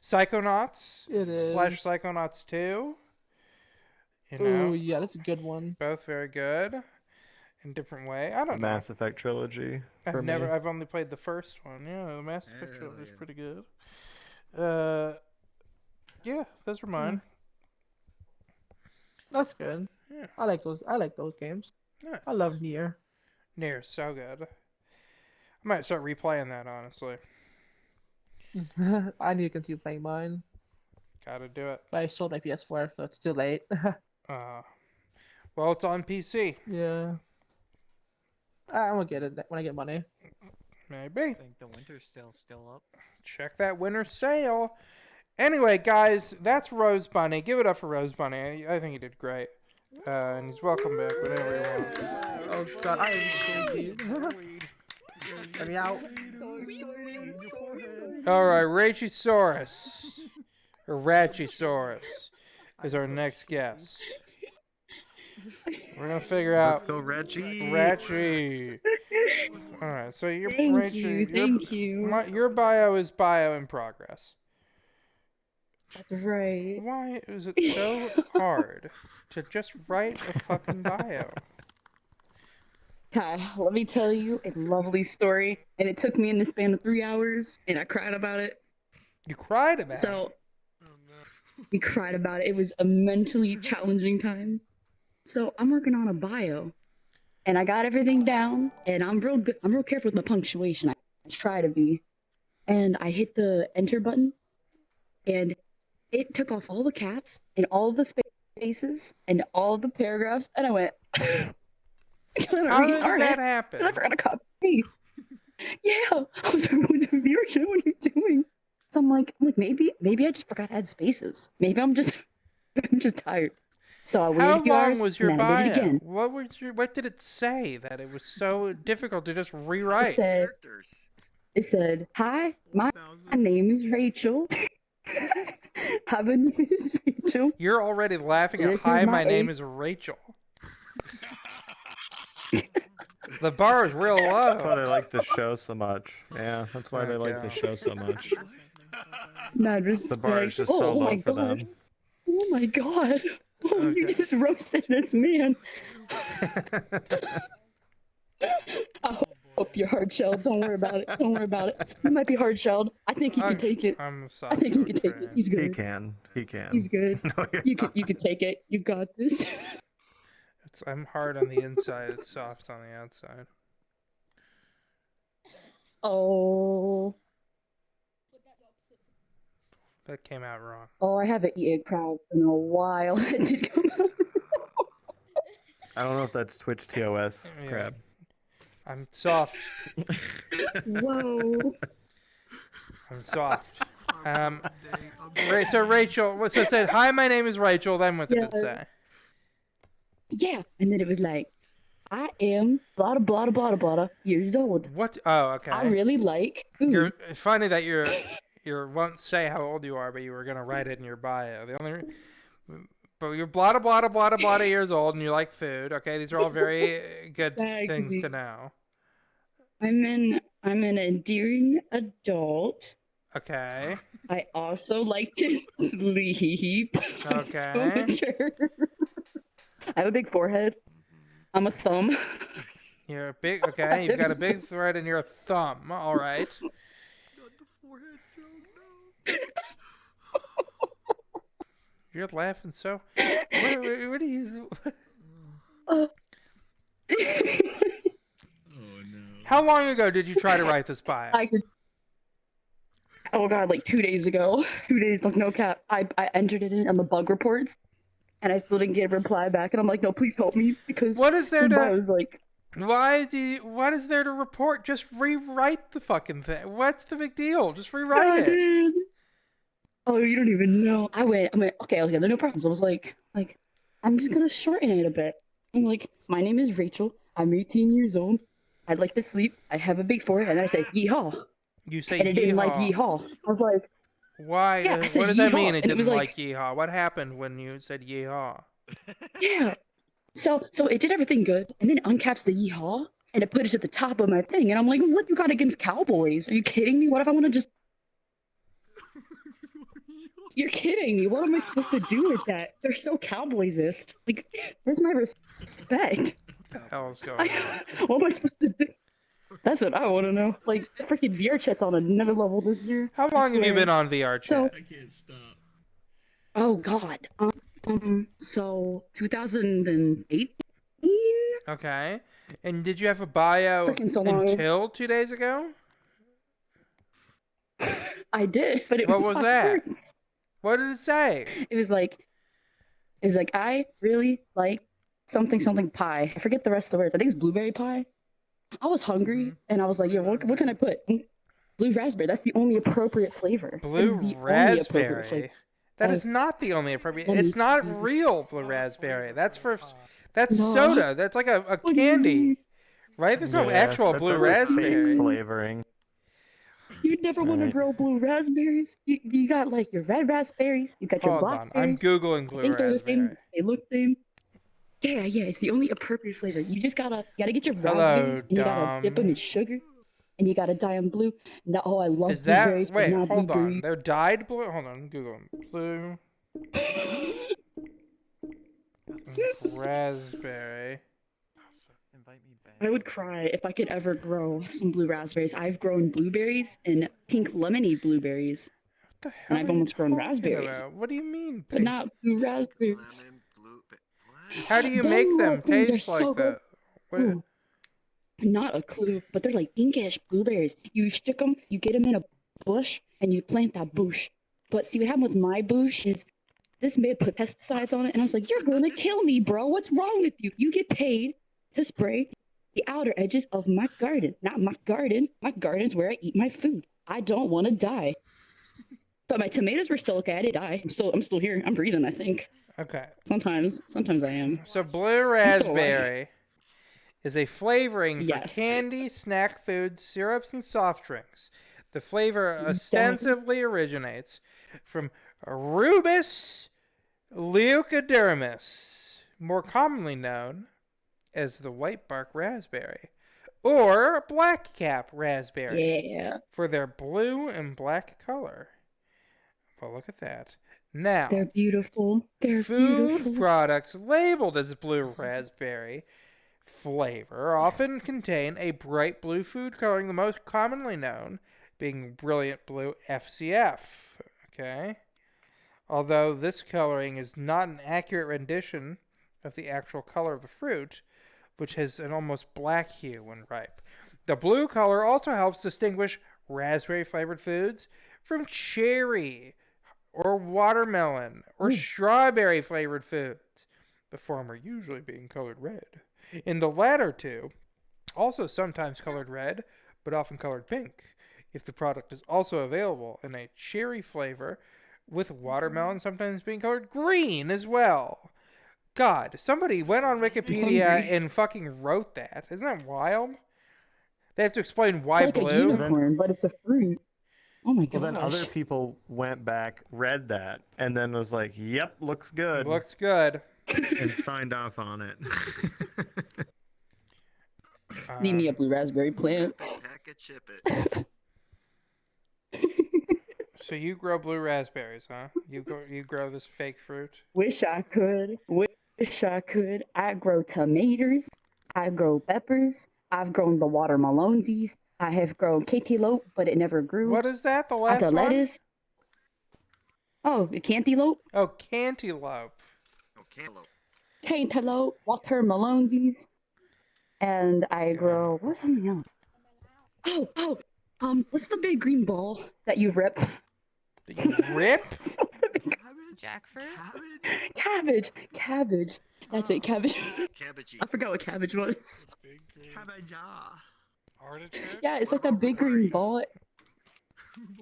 Psychonauts. It is. / Psychonauts 2. You know, Ooh, yeah, that's a good one. both very good in different way. I don't know. Mass Effect trilogy. for me. I've only played the first one. Yeah, the Mass Effect trilogy is pretty good. Yeah, those were mine. That's good. Yeah. I like those games. Nice. I love Nier. Nier, so good. I might start replaying that, honestly. I need to continue playing mine, Gotta do it. but I sold my PS4, so it's too late. Well, it's on PC. Yeah. I'm gonna get it when I get money. Maybe. I think the winter's still up. Check that winter sale. Anyway, guys, that's Rose Bunny. Give it up for Rose Bunny. I think he did great. And he's welcome back whenever he wants. Oh god, I am you. Let me out. Alright, Rachisaurus, or Ratchisaurus, is our next guest. We're gonna figure out... Let's go, Reggie. Ratchi. Alright, so your Thank you. Your bio is bio in progress. That's right. Why is it so hard to just write a fucking bio? Hi, let me tell you a lovely story, and it took me in the span of 3 hours, and I cried about it. You cried about it? So, We cried about it. It was a mentally challenging time. So I'm working on a bio, and I got everything down, and I'm real good. I'm real careful with my punctuation. I try to be, and I hit the enter button, and it took off all the caps and all the spaces and all the paragraphs, and I went. How did that happen? I forgot to copy. Yeah, I was like, what are you doing? So I'm like, maybe I just forgot to add spaces. Maybe I'm just tired. So I waited How a few long hours, was your and then I did it bio? again. What did it say that it was so difficult to just rewrite? It said, "Hi, my name is Rachel. Hi, my name is Rachel. You're already laughing at This is hi, my my name age." is Rachel. The bar is real low. That's why they like the show so much. Yeah, that's why they like the show so much. Mad respect. The bar is just so oh low my for god. them. Oh my god. Oh, you just roasted this man. I hope you're hard-shelled. Don't worry about it. Don't worry about it. You might be hard-shelled. I think he can take it. I think he can take it. He's good. He can. He can. He's good. No, you're You can take it. You got this. I'm hard on the inside. It's soft on the outside. Oh. That came out wrong. Oh, I haven't eaten crab in a while. It did come out. I don't know if that's Twitch TOS Yeah. crab. I'm soft. Whoa. I'm soft. So Rachel, so it said, hi, my name is Rachel. Then what did it say? Yeah, and then it was like, I am blah blah blah blah blah years old. What? Oh, okay. I really like food. It's funny that you won't say how old you are, but you were gonna write it in your bio. But you're blah blah blah blah years old, and you like food. Okay, these are all very good things to know. I'm an endearing adult. Okay. I also like to sleep. I'm so Okay. mature. I have a big forehead. I'm a thumb. You're a big. Okay, you've got a big thread in your thumb. All right. You're laughing so. What do you? How long ago did you try to write this bio? Oh god, like 2 days ago. 2 days, like no cap. I entered it in on the bug reports, and I still didn't get a reply back. And I'm like, no, please help me because What is there to? I was like, What is there to report? Just rewrite the fucking thing. What's the big deal? Just rewrite it. dude. Oh, you don't even know. I went, okay, there's no problems. I was like, I'm just gonna shorten it a bit. I was like, my name is Rachel. I'm 18 years old. I'd like to sleep. I have a big forehead. And I said, yeehaw. You say And it didn't like yeehaw. yeehaw. I was like, Why? Yeah, I said What does that yeehaw, mean? It and it didn't was like like- yeehaw. What happened when you said yeehaw? yeah. So it did everything good, and then it uncaps the yeehaw, and it put it at the top of my thing. And I'm like, what you got against cowboys? Are you kidding me? What if I want to just... You're kidding me. What am I supposed to do with that? They're so cowboysist. Like, where's my respect? What the hell is going on? What am I supposed to do? That's what I want to know. Like, freaking VR chat's on another level this year. How long have you been on VR chat? So, I can't stop. oh god. So 2008. Okay. And did you have a bio Freaking so long. until 2 days ago? I did, but it What was was 5 that? words. What did it say? It was like I really like something pie. I forget the rest of the words. I think it's blueberry pie. I was hungry and I was like, yo, what can I put? Blue raspberry. That's the only appropriate flavor. That is Blue the only appropriate flavor. raspberry. That is not the only appropriate. Let me It's not see. real blue raspberry. That's that's No. soda. That's like a What do you candy. mean? Right? There's no Yeah, actual blue that's a fake raspberry. flavoring. You never want to Right. grow blue raspberries. You got like your red raspberries. You got your Hold on. I'm blackberries. Googling I blue think they're the raspberry. same. They look the same. Yeah. It's the only appropriate flavor. You just gotta get your Hello, raspberries and you gotta dip them Dom. in sugar, and you gotta dye them blue. No, oh, I love Is that blueberries, but wait? not Hold on. blueberries. They're dyed blue. Hold on. Google blue raspberry. Invite me back. I would cry if I could ever grow some blue raspberries. I've grown blueberries and pink lemonade blueberries. the hell And I've are you almost grown talking raspberries. about? What do you mean? But not blue raspberries. How do you Them make little them things are taste like so good. that? What- Ooh, not a clue, but they're like pinkish blueberries. You stick them, you get them in a bush, and you plant that bush. But see, what happened with my bush is this man put pesticides on it, and I was like, "You're gonna kill me, bro. What's wrong with you? You get paid to spray the outer edges of my garden, not my garden. My garden's where I eat my food. I don't want to die." But my tomatoes were still okay. I didn't die. I'm still here. I'm breathing, I think. Okay. Sometimes I am. So blue I'm still alive. raspberry is a flavoring for Yes. candy, snack foods, syrups, and soft drinks. The flavor Exactly. ostensibly originates from Rubus leucodermis, more commonly known as the white bark raspberry, or black cap raspberry, Yeah. for their blue and black color. Well, look at that. Now, They're beautiful. They're food beautiful. products labeled as blue raspberry flavor often contain a bright blue food coloring, the most commonly known being brilliant blue FCF. Okay? Although this coloring is not an accurate rendition of the actual color of the fruit, which has an almost black hue when ripe. The blue color also helps distinguish raspberry flavored foods from cherry or watermelon or strawberry flavored foods, the former usually being colored red. In the latter two, also sometimes colored red, but often colored pink, if the product is also available in a cherry flavor, with watermelon sometimes being colored green as well. God, somebody went on Wikipedia and fucking wrote that. Isn't that wild? They have to explain why It's like a blue. unicorn, but it's a fruit. Oh my Well, gosh. then other people went back, read that, and then was like, "Yep, looks good." Looks good. And signed off on it. Need me a blue raspberry plant. So you grow blue raspberries, huh? You grow this fake fruit? Wish I could. Wish I could. I grow tomatoes. I grow peppers. I've grown the watermelonsies. I have grown cantaloupe, but it never grew. What is that? The I last got one? lettuce. Oh, the cantaloupe. Oh, cantaloupe. Cantaloupe, watermelonsies. And I grow, what's something else? What's the big green ball that you rip? That you rip? Jackfruit? Cabbage. That's it, cabbage. I forgot what cabbage was. Artichoke? Yeah, it's like that big green ball.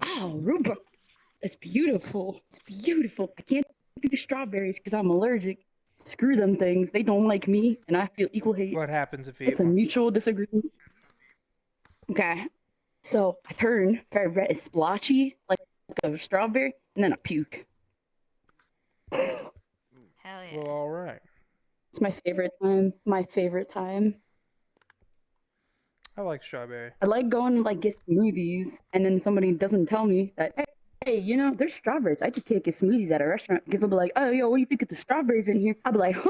Oh, rhubarb. It's beautiful. It's beautiful. I can't do strawberries because I'm allergic. Screw them things. They don't like me, and I feel equal hate. What happens if you It's eat a one? mutual disagreement. Okay, so I turn very red, it's splotchy, like a strawberry, and then I puke. Hell yeah. Well, all right. It's my favorite time. My favorite time. I like strawberry. I like going to like get smoothies, and then somebody doesn't tell me that. Hey, you know, there's strawberries. I just can't get smoothies at a restaurant because they'll be like, "Oh, yo, what do you think of the strawberries in here?" I'll be like, "Huh?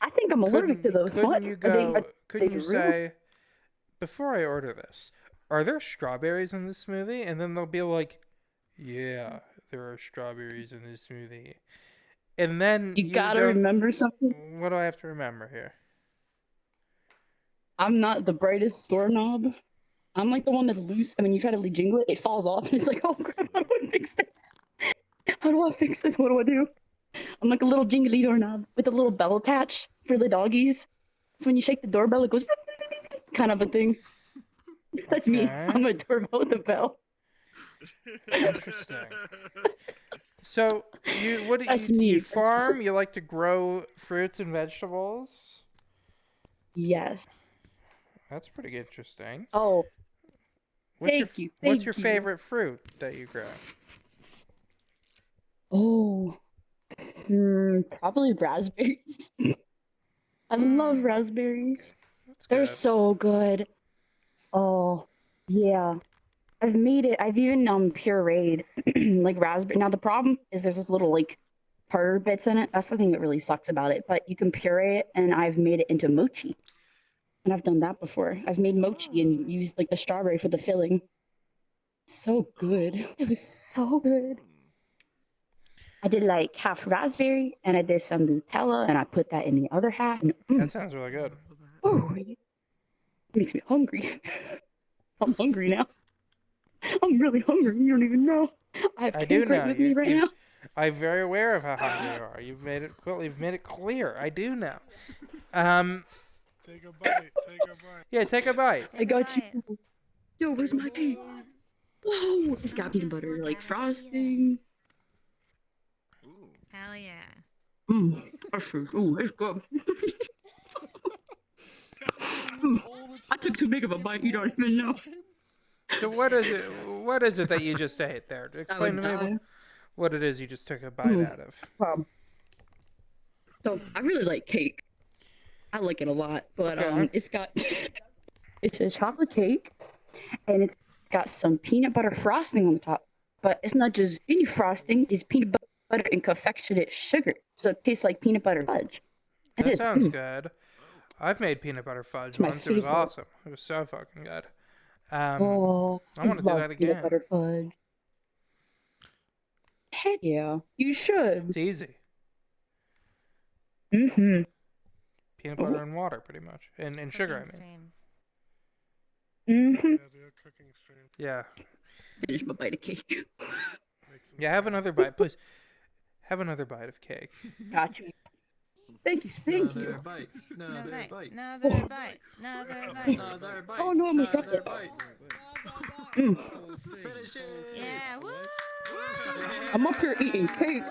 I think I'm allergic to those." Couldn't What? you Are they- go? are Couldn't they you real? say, before I order this, are there strawberries in this smoothie? And then they'll be like, "Yeah, there are strawberries in this smoothie." And then You gotta don't- remember something. What do I have to remember here? I'm not the brightest doorknob. I'm like the one that's loose, and when you try to jingle it, it falls off, and it's like, oh crap, how do I fix this? How do I fix this? What do I do? I'm like a little jingly doorknob with a little bell attached for the doggies. So when you shake the doorbell, it goes kind of a thing. That's me. Okay. I'm a doorbell with a bell. Interesting. So what do That's you, me. you That's farm? You like to grow fruits and vegetables? Yes. That's pretty interesting. Oh. What's Thank your, you. What's Thank your you. favorite fruit that you grow? Oh. Probably raspberries. I love raspberries. They're good. so good. Oh, yeah. I've made it. I've even pureed like raspberry. Now the problem is there's this little like harder bits in it. That's the thing that really sucks about it. But you can puree it, and I've made it into mochi. And I've done that before. I've made mochi and used like the strawberry for the filling. So good. It was so good. I did like half raspberry, and I did some Nutella, and I put that in the other half. And, That sounds really good. oh, it makes me hungry. I'm hungry now. I'm really hungry. You don't even know. I have do cake right know. with me right now. I'm very aware of how hungry you are. You've made it clear. I do know. Take a bite. Take a bite. Yeah, take a bite. I got you. Yo, where's my cake? Whoa, it's got peanut butter, like frosting. Hell yeah. Ooh, it's good. I took too big of a bite. You don't even know. So what is it? What is it that you just ate there? Explain to me what it is you just took a bite out of. So I really like cake. I like it a lot, but it's got it's a chocolate cake, and it's got some peanut butter frosting on the top. But it's not just any frosting; it's peanut butter and confectionate sugar, so it tastes like peanut butter fudge. That sounds good. I've made peanut butter fudge once. It was awesome. It was so fucking good. I want to do that again. Peanut butter fudge. Heck yeah, you should. It's easy. Mm-hmm. Peanut butter and water, pretty much, and sugar. I mean. Mm-hmm. Yeah. Finish my bite of cake. Yeah, have another bite, please. Have another bite of cake. Got you. Thank you. Another bite. Another bite. Another bite. Another bite. Another bite. Oh no, I almost dropped it. Finish it. Yeah. Woo! I'm up here eating cake.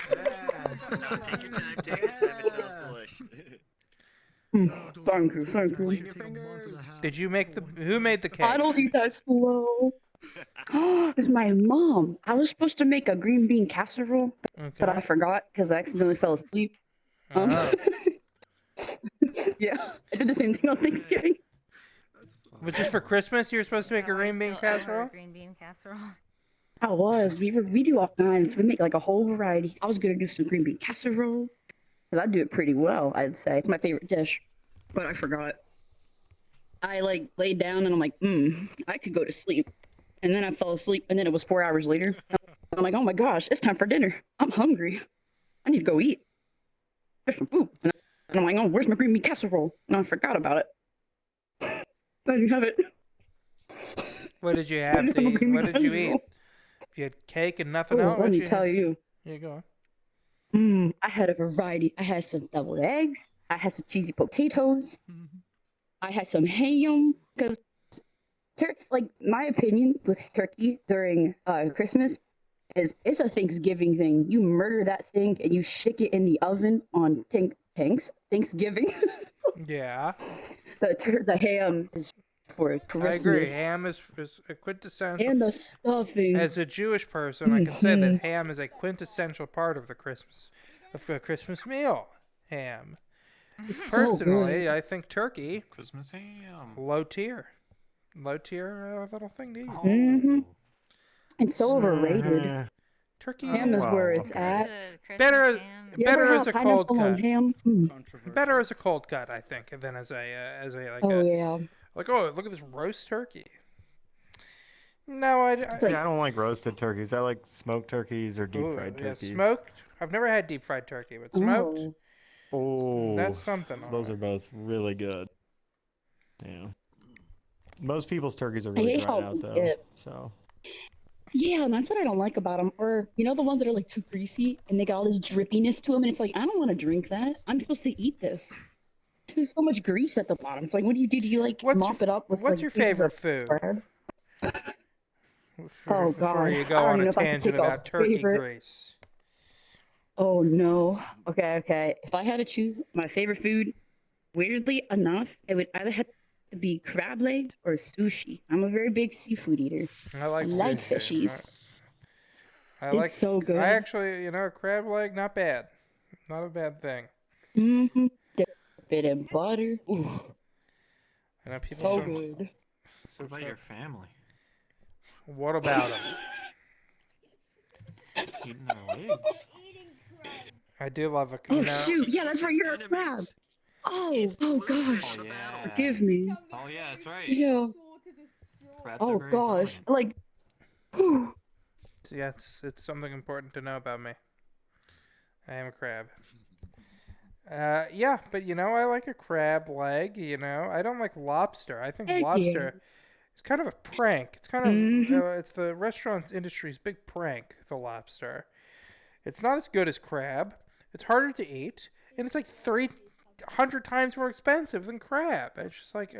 Take your time. Take your time. It sounds delicious. Thank you. Did you make who made the cake? I don't eat that slow. It's my mom. I was supposed to make a green bean casserole, but I forgot because I accidentally fell asleep. Yeah, I did the same thing on Thanksgiving. Was this for Christmas? You were supposed to make a green bean casserole? Green bean casserole. I was. We do all kinds. We make like a whole variety. I was gonna do some green bean casserole because I do it pretty well. I'd say it's my favorite dish, but I forgot. I like laid down and I'm like, I could go to sleep, and then I fell asleep, and then it was 4 hours later. I'm like, oh my gosh, it's time for dinner. I'm hungry. I need to go eat. There's some food. And I'm like, oh, where's my green bean casserole? And I forgot about it. I didn't have it. What did you have to eat? What did you eat? You had cake and nothing else? Let me tell you. Yeah, go on. I had a variety. I had some deviled eggs. I had some cheesy potatoes. I had some ham. Because, like, my opinion with turkey during Christmas is it's a Thanksgiving thing. You murder that thing and you stick it in the oven on Thanksgiving. Yeah. The ham is for Christmas. I agree. Ham is a quintessential. And the stuffing. As a Jewish person, I can say that ham is a quintessential part of the Christmas meal. Ham. It's Personally, so good. I think turkey. Christmas ham. Low tier little thing to eat. Mm-hmm. It's so overrated. Turkey ham is where it's at. Better as a cold cut. Ham? Better as a cold cut, I think, than as a like look at this roast turkey. No, I don't like roasted turkeys. I like smoked turkeys or deep fried turkeys. Smoked. I've never had deep fried turkey, but smoked. Oh, that's something. Those are both really good. Yeah. Most people's turkeys are really dried out though. So. Yeah, and that's what I don't like about them. Or, you know, the ones that are like too greasy and they got all this drippiness to them, and it's like, I don't want to drink that. I'm supposed to eat this. There's so much grease at the bottom. It's like, what do you do? Do you like mop it up with? What's your favorite food? Before you go on a tangent about turkey grease. Oh no. Okay. If I had to choose my favorite food, weirdly enough, it would either have to be crab legs or sushi. I'm a very big seafood eater. I like fishies. It's so good. I actually, a crab leg, not bad. Not a bad thing. Mm-hmm. Dip it in butter. Ooh. I know people so good. What about your family? What about them? Eating their legs. I do love a. Shoot! Yeah, that's right. You're a crab. Oh gosh. Oh, yeah. Forgive me. Oh yeah, that's right. Yeah. crabs Oh are very gosh, dominant. like. So yeah, it's something important to know about me. I am a crab. Yeah, but I like a crab leg. I don't like lobster. I think Heck lobster is kind of a prank. It's kind of Mhm. it's the restaurant industry's big prank. The lobster. It's not as good as crab. It's harder to eat, and it's like 300 times more expensive than crab. It's just like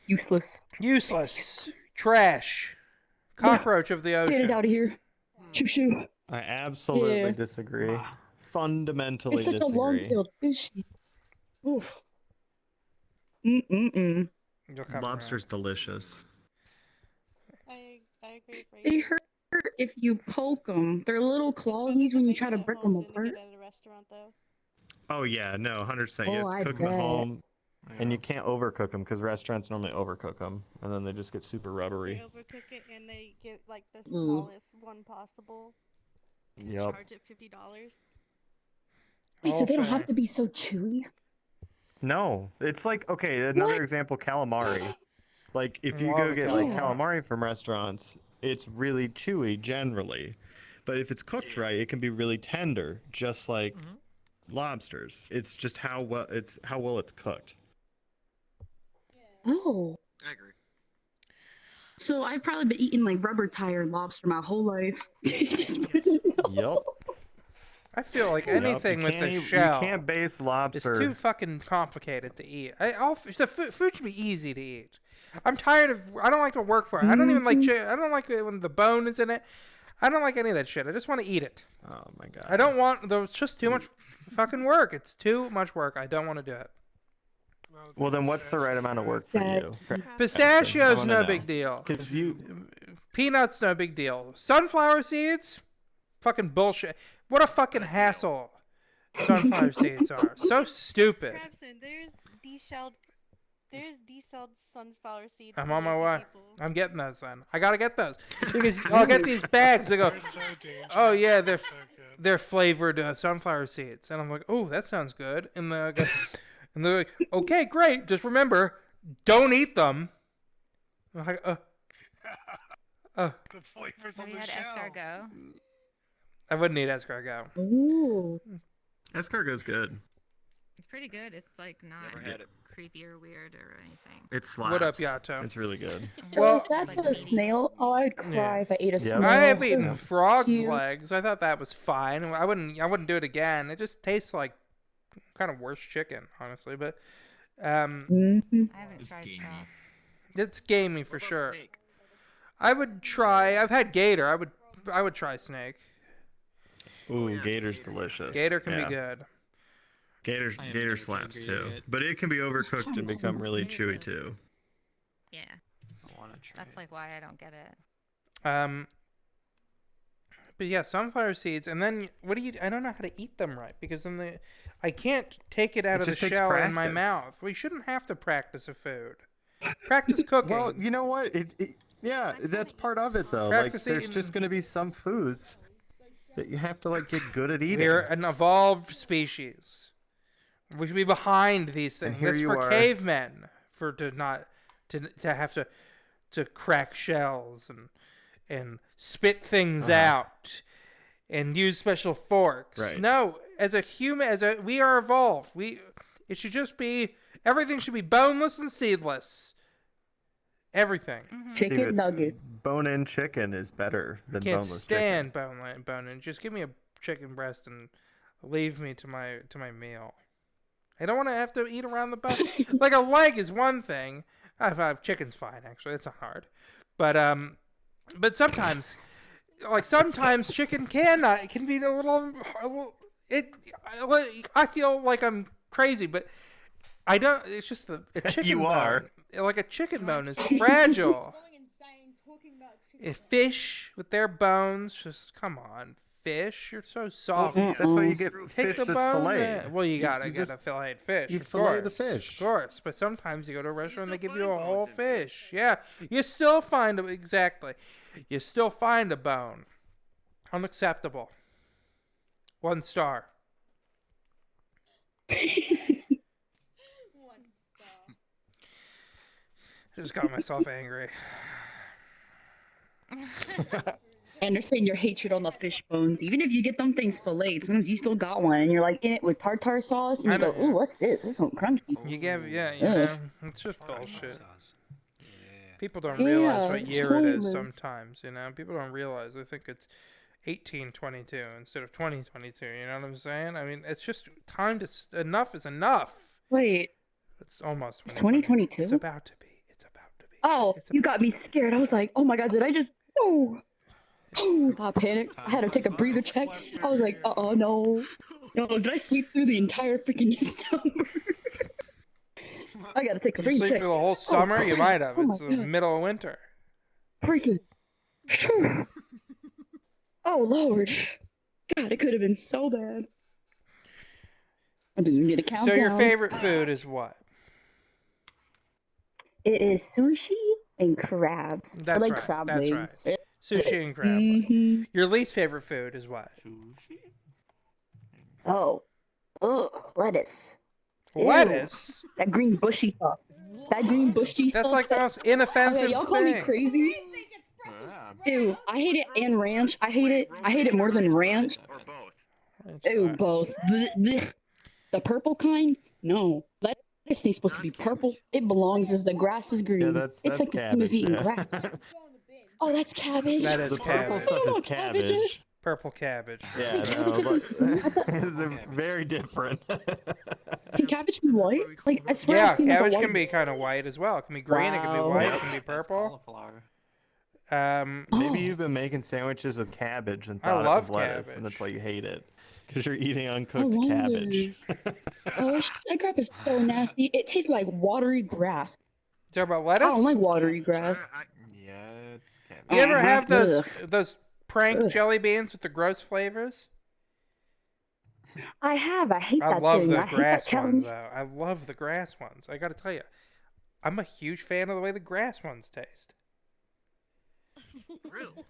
Useless. useless, trash, cockroach of the ocean. Get it out of here. Shoo shoo. I absolutely Yeah. disagree. Fundamentally It's such disagree. a long-tailed fish. Oof. Mm-mm-mm. Lobster's delicious. I agree for They you. hurt if you poke them. They're little clawsies when you try to break them apart. At a restaurant though. Oh yeah, no, 100%. You Oh, have to I cook them at bet. home, and you can't overcook them because restaurants normally overcook them, and then they just get super rubbery. They overcook it and they get like the Mm. smallest one possible. And Yup. charge it $50. Wait, so All they don't fair. have to be so chewy? No, it's like, okay, another example, calamari. Like if you go Love get like calamari. calamari from restaurants, it's really chewy generally, but if it's cooked right, it can be really tender, just like lobsters. It's just how well it's cooked. Oh. I agree. So I've probably been eating like rubber tire lobster my whole life. Yup. I feel like Yup, anything you with can't the even- shell. You can't base It's lobster. too fucking complicated to eat. The food should be easy to eat. I'm tired of. I don't like to work for it. I don't even like. I don't like it when the bone is in it. I don't like any of that shit. I just want to eat it. Oh my god. I don't want. It's just too much fucking work. It's too much work. I don't want to do it. Well, then what's the right amount of work for you? Pistachios, no big deal. Because Peanuts, no big deal. Sunflower seeds, fucking bullshit. What a fucking hassle sunflower seeds are. So stupid. Krabston, there's deshelled sunflower seeds. I'm for on my lazy way. people. I'm getting those then. I gotta get those because I'll get these bags. They go, oh yeah, they're flavored sunflower seeds, and I'm like, oh, that sounds good. And they're like, okay, great. Just remember, don't eat them. I'm like, The flavors Have on you the had shell. escargot? I wouldn't eat escargot. Ooh. Escargot's good. It's pretty good. It's like not Never had it. creepy or weird or anything. It slaps. What up, Yato? It's really good. Well, is that the snail? Oh, I'd cry if I ate a snail. I have eaten They're frog's cute. legs. I thought that was fine. I wouldn't do it again. It just tastes like kind of worse chicken, honestly. But I haven't tried frog. it's gamey for sure. I would try. I've had gator. I would try snake. Ooh, gator's delicious. Gator can Yeah. be good. Gator slaps too, but it can be overcooked and become really chewy too. Yeah. That's like why I don't get it. But yeah, sunflower seeds, and then what do you? I don't know how to eat them right because then I can't take it out It of the just takes shell in my practice. mouth. We shouldn't have to practice a food. Practice cooking. Well, you know what? Yeah, that's part of it though. Practice Like, there's eating- just gonna be some foods that you have to like get good at eating. We're an evolved species. We should be behind these And things. here That's you for are. cavemen, to have to crack shells and spit things out and use special forks. Right. No, as a human, we are evolved. It should just be everything should be boneless and seedless. Everything. Chicken nugget. Bone-in chicken is better than Can't boneless stand bone-in. Just give me a chicken breast and leave me to my meal. I don't want to have to eat around the bone. Like a leg is one thing. Chicken's fine actually. It's not hard. But sometimes chicken can be a little. I feel like I'm crazy, but I don't. It's just a chicken. You bone. are. Like a chicken bone is fragile. Fish with their bones, just come on, fish. You're so soft. That's why you get Take fish the that's bone. filleted. Well, you gotta you get just- a filleted fish. you of fillet the course, fish. of course. But sometimes you go to a restaurant, they give you a whole fish. Yeah, you still find You still find a bone. Unacceptable. 1 star. Just got myself angry. I understand your hatred on the fish bones. Even if you get them things filleted, sometimes you still got one, and you're like in it with tartar sauce, and you go, "Ooh, what's this? This is so crunchy." You give, yeah, you Ugh. know, it's just bullshit. People don't Yeah, realize what it's year it is pointless. sometimes, you know? People don't realize. They think it's 1822 instead of 2022, you know what I'm saying? I mean, it's just time to... Enough is enough. Wait. It's almost 2022? It's about to be. Oh, you got me scared. I was like, "Oh my god, did I just?" Oh, I panicked. I had to take a breather check. I was like, no. Did I sleep through the entire freaking December? I gotta take a Did you breather sleep check. through the whole summer? You might have. Oh It's my the God. middle of winter. Freaking. Oh Lord. God, it could have been so bad. I didn't even get a countdown. So your favorite food is what? It is sushi and crabs. I That's like right. crab That's legs. right. Sushi and crab legs. Your least favorite food is what? Oh. Ugh, lettuce. Lettuce? Ew. That green bushy stuff. That green bushy stuff. That's like the most inoffensive Okay, y'all call me thing. crazy. Ew, I hate it and ranch. I hate it more than ranch. Or both. Ew, both. Blech, blech. The purple kind? No. Lettuce ain't supposed to be purple. It belongs as the grass is green. Yeah, that's it's like the theme of cabbage, eating yeah. grass. Oh, that's cabbage. That is The purple cabbage. stuff is cabbages. cabbage. Purple cabbage. Yeah, cabbage no, isn't- but they're very different. Can cabbage be white? Like, I swear Yeah, I've seen like, a cabbage white... can be kind of white as well. It can be green, it can be Wow. white, it can be purple. Maybe you've been making sandwiches with cabbage and I thought love it was lettuce, cabbage. and that's why you hate it. Because you're eating I uncooked wonder. cabbage. Oh, that crap is so nasty. It tastes like watery grass. You talking about I lettuce? don't like watery grass. Yeah, it's cabbage. You ever have those Ugh. prank Ugh. jelly beans with the gross flavors? I have. I hate I that love thing. the I hate that grass ones challenge. though. I love the grass ones. I got to tell you, I'm a huge fan of the way the grass ones taste.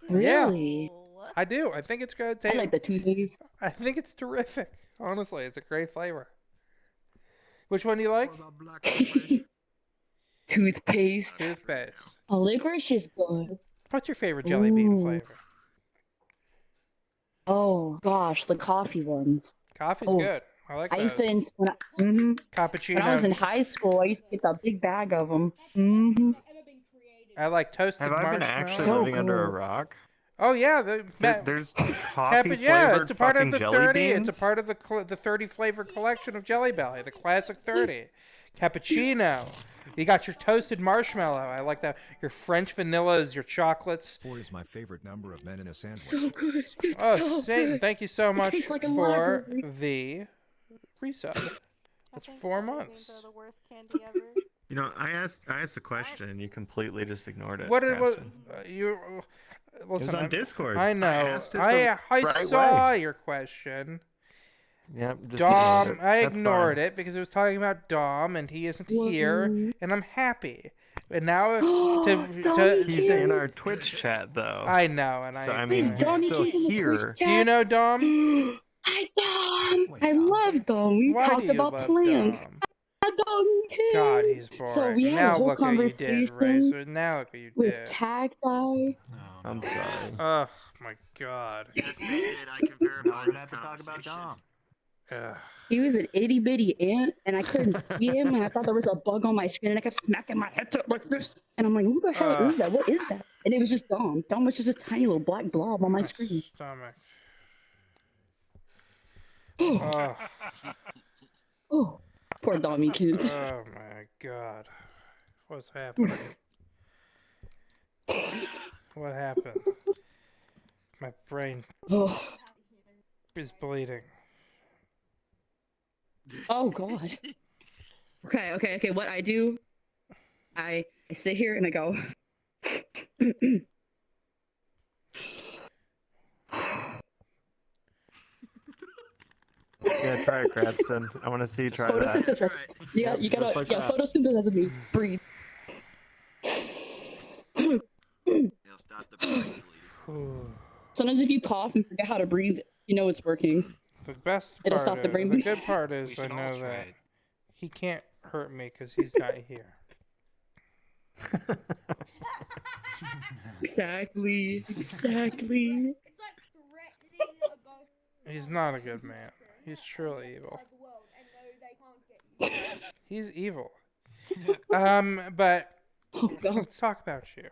Really? I do. I think it's good. I like the toothpaste. I think it's terrific. Honestly, it's a great flavor. Which one do you like? Toothpaste. Toothpaste. Licorice is good. What's your favorite jelly bean Ooh. flavor? Oh gosh, the coffee ones. Coffee's Oh. good. I like I those. used to when Cappuccino. I was in high school. I used to get that big bag of them. I like toasted Have I been marshmallows. actually living under a rock? Oh yeah, There's coffee yeah, flavored it's a part of fucking the jelly 30. beans? It's a part of the 30 flavor collection of Jelly Belly, the classic 30. Cappuccino. You got your toasted marshmallow. I like that. Your French vanillas, your chocolates. 4 is my favorite number of men in a sandwich. So good. It's Oh, so Satan, good. thank you so It much tastes like a for library. the resub. That's 4 months. Are the worst candy ever. You know, I asked a question and you completely just ignored it. What it was? Krabston. You listen. It was on I'm- Discord. I know. I asked it I the right saw way. your question. Yep. Just Dom, ignored it. I That's ignored fine. it because it was talking about Dom and he isn't here, and I'm happy. And now He's in our Twitch chat though. I know, and So, I I mean, he's Donnie still K's in the Twitch here. Do you know Dom? Hi, Dom. I love Dom. We Why talked do you about love plans. Dom? Hi, Dom Kids. God, he's boring. So we had now a whole look what you conversation did, Razor. Now look what you with did. Cacti. I'm sorry. Oh my God. Yes, they did. I can verify this have to talk about conversation. Dom. Ugh. He was an itty bitty ant, and I couldn't see him, and I thought there was a bug on my screen, and I kept smacking my head like this, and I'm like, "Who the hell is that? What is that?" And it was just Dom. Dom was just a tiny little black blob on my screen. Stomach. Oh, Oh, poor Dommy kids. oh my God. What's happening? What happened? My brain Oh, is bleeding. oh God. Okay. What I do, I sit here and I go. Yeah, try it, Krabston. I want to see you try that. Photosynthesis. Yeah, you gotta. Just like yeah, that. photosynthesis me. Breathe. It'll stop the brain bleeding. Sometimes if you cough and forget how to breathe, you know it's working. The best It'll part stop the is, brain the bleeding. good part is I should all know try that it. he can't hurt me because he's not here. Exactly. Exactly. He's not a good man. He's truly evil. He's evil. But let's talk about you.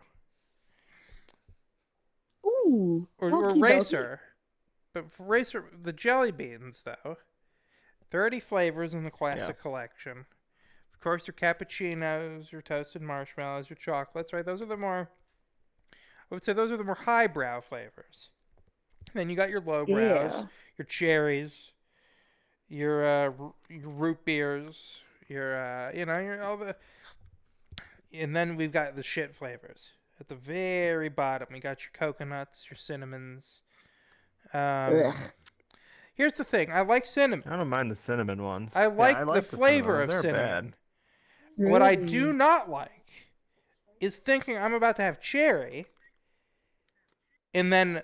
Ooh. Or Racer. But for Racer, the jelly beans, though, 30 flavors in the classic collection. Of course, your cappuccinos, your toasted marshmallows, your chocolates, right? Those are the more, I would say those are the more highbrow flavors. Then you got your lowbrows, your cherries, your root beers, your, your all the, and then we've got the shit flavors. At the very bottom, we got your coconuts, your cinnamons. Here's the thing. I like cinnamon. I don't mind the cinnamon ones. I like the the flavor of They're cinnamon. Bad. What I do not like is thinking I'm about to have cherry, and then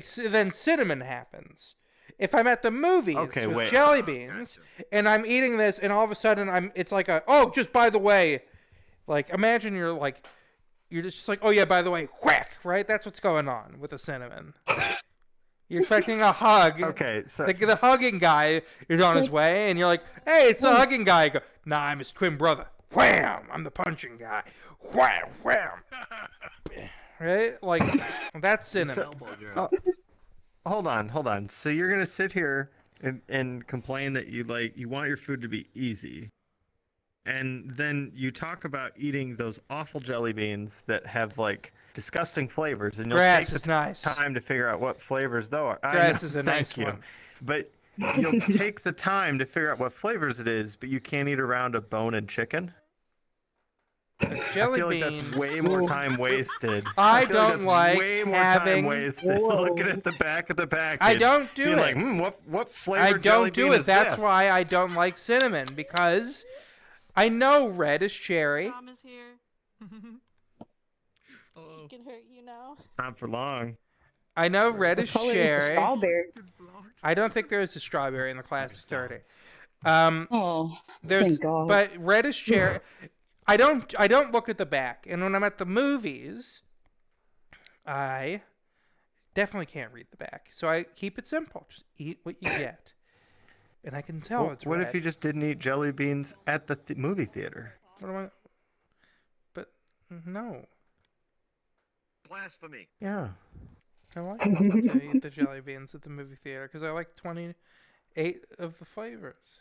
cinnamon happens. If I'm at the movies with jelly beans, and I'm eating this, and all of a sudden it's like just by the way, like imagine you're just like, oh yeah, by the way, whack, right? That's what's going on with the cinnamon. You're expecting a hug. Okay, so the hugging guy is on his way, and you're like, hey, it's the hugging guy. You go, nah, I'm his twin brother. Wham! I'm the punching guy. Wham! Wham! Right? Like, that's cinnamon. Hold on. So you're gonna sit here and complain that you want your food to be easy, and then you talk about eating those awful jelly beans that have disgusting flavors, and you'll Grass take is the nice. time to figure out what flavors those are. Grass is a nice one. But you'll take the time to figure out what flavors it is, but you can't eat around a bone-in chicken. Jelly I feel like beans. that's way more time wasted. I feel don't like way more having. time wasted looking at the back of the package. I don't do it. Like, what flavor? I jelly don't do bean it. is That's this? why I don't like cinnamon, because I know red is cherry. Mom is here. He can hurt you now. Not for long. I know red is color is the cherry. strawberry. I don't think there is a strawberry in the classic 30. Thank God. But red is cherry. I don't look at the back, and when I'm at the movies, I definitely can't read the back. So I keep it simple. Just eat what you get, and I can tell it's What red. if you just didn't eat jelly beans at the movie theater? But no. Blasphemy. Yeah. I like to eat the jelly beans at the movie theater because I like 28 of the flavors.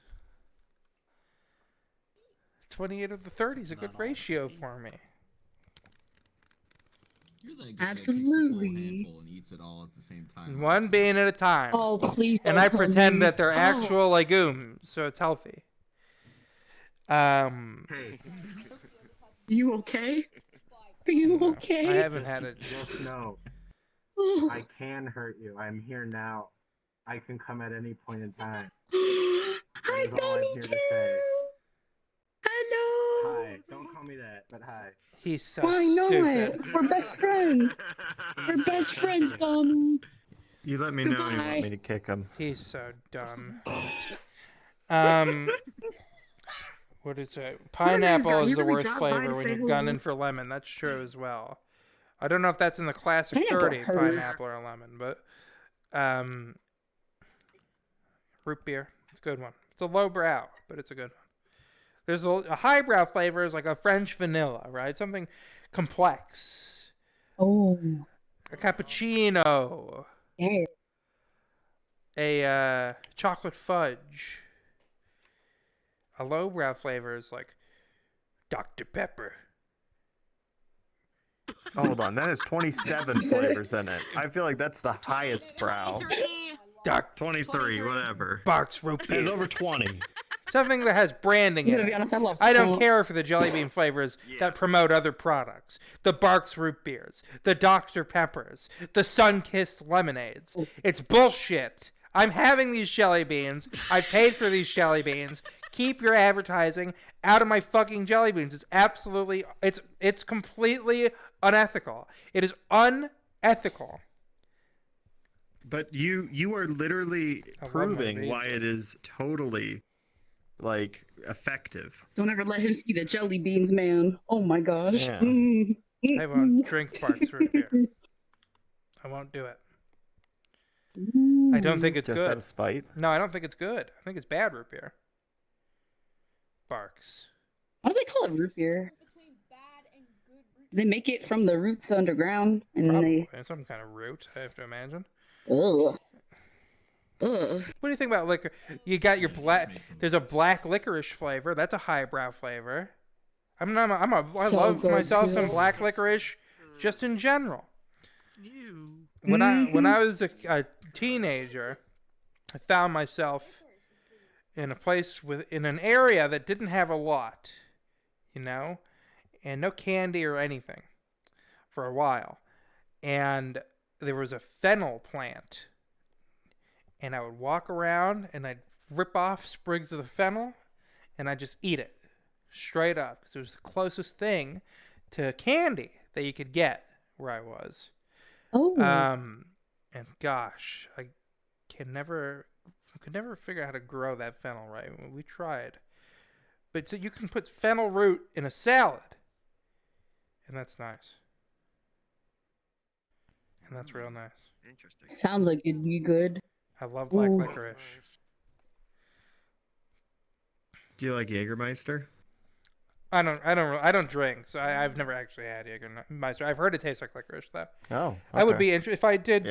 28 of the 30 is a good ratio for me. You're that guy Absolutely. Who takes a full handful and eats it all at the same time. One bean at a time. Oh, please And don't I tell pretend me. that they're actual legumes, so it's healthy. Hey. Are you okay? Are you okay? I haven't had it. Just know, Oh. I can hurt you. I'm here now. I can come at any point in time. Hi, That is all I'm here to say. Hello. Hi. Don't call me that, but hi. He's so I know stupid. it. We're best friends. We're best friends, Tommy. You let me know you Goodbye. want me to kick him. He's so dumb. What is it? Pineapple is the worst flavor when you're gunning for lemon. That's true as well. I don't know if that's in the classic Pineapple 30, hurt. pineapple or lemon, but root beer. It's a good one. It's a low brow, but it's a good one. There's a highbrow flavor is like a French vanilla, right? Something complex. Oh. A cappuccino. Yeah. A chocolate fudge. A lowbrow flavor is like Dr. Pepper. Hold on, that has 27 flavors in it. I feel like that's the highest brow. 23, whatever. Box root beer. There's over 20. Something that has branding I'm in gonna it. be honest, I love I don't Sprite. care for the jelly bean flavors that promote other products. The Barks root beers, the Dr. Peppers, the Sun-Kissed lemonades. It's bullshit. I'm having these jelly beans. I paid for these jelly beans. Keep your advertising out of my fucking jelly beans. It's absolutely, it's completely unethical. It is unethical. But you are literally proving why it is totally like effective. Don't ever let him see the jelly beans, man. Oh my gosh. Yeah. I won't drink Barks root beer. I won't do it. I don't think it's Just good. out of spite? No, I don't think it's good. I think it's bad root beer. Barks. Why do they call it root beer? They make it from the roots underground, and Probably. they. It's some kind of root, I have to imagine. Ugh. What do you think about liquor? You got your black. There's a black licorice flavor. That's a highbrow flavor. I So love good, myself too. some black licorice, just in general. When I was a teenager, I found myself in a place in an area that didn't have a lot, and no candy or anything for a while, and there was a fennel plant. And I would walk around and I'd rip off sprigs of the fennel and I'd just eat it straight up because it was the closest thing to candy that you could get where I was. Oh. And gosh, I could never figure out how to grow that fennel right. We tried. But so you can put fennel root in a salad. And that's nice. And that's real nice. Interesting. Sounds like it'd be good. I love black Ooh. licorice. Do you like Jägermeister? I don't drink, so I've never actually had Jägermeister. I've heard it tastes like licorice, though. Oh, okay. I would be interested if I did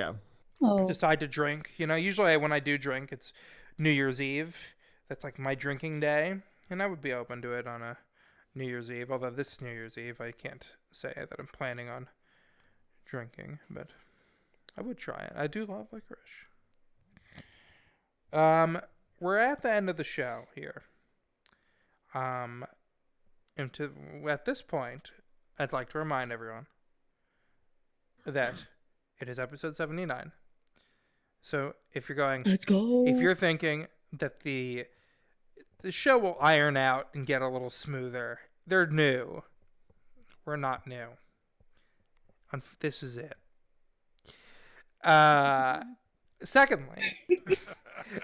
Oh. decide to drink. Usually when I do drink, it's New Year's Eve. That's like my drinking day, and I would be open to it on a New Year's Eve. Although this New Year's Eve, I can't say that I'm planning on drinking, but I would try it. I do love licorice. We're at the end of the show here. And at this point, I'd like to remind everyone that it is episode 79. So if you're going, let's go. If you're thinking that the show will iron out and get a little smoother, they're new. We're not new. This is it. Secondly,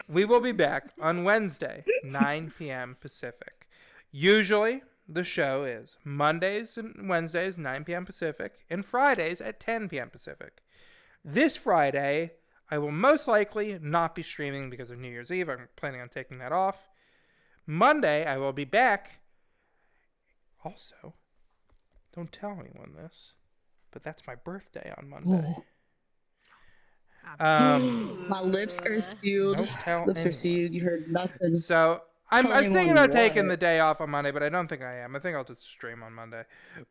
we will be back on Wednesday, 9 p.m. Pacific. Usually, the show is Mondays and Wednesdays, 9 p.m. Pacific, and Fridays at 10 p.m. Pacific. This Friday, I will most likely not be streaming because of New Year's Eve. I'm planning on taking that off. Monday, I will be back. Also, don't tell anyone this, but that's my birthday on Monday. My lips are sealed. Don't tell Lips are anyone. sealed. You heard nothing. So I was thinking anyone about taking what? the day off on Monday, but I don't think I am. I think I'll just stream on Monday.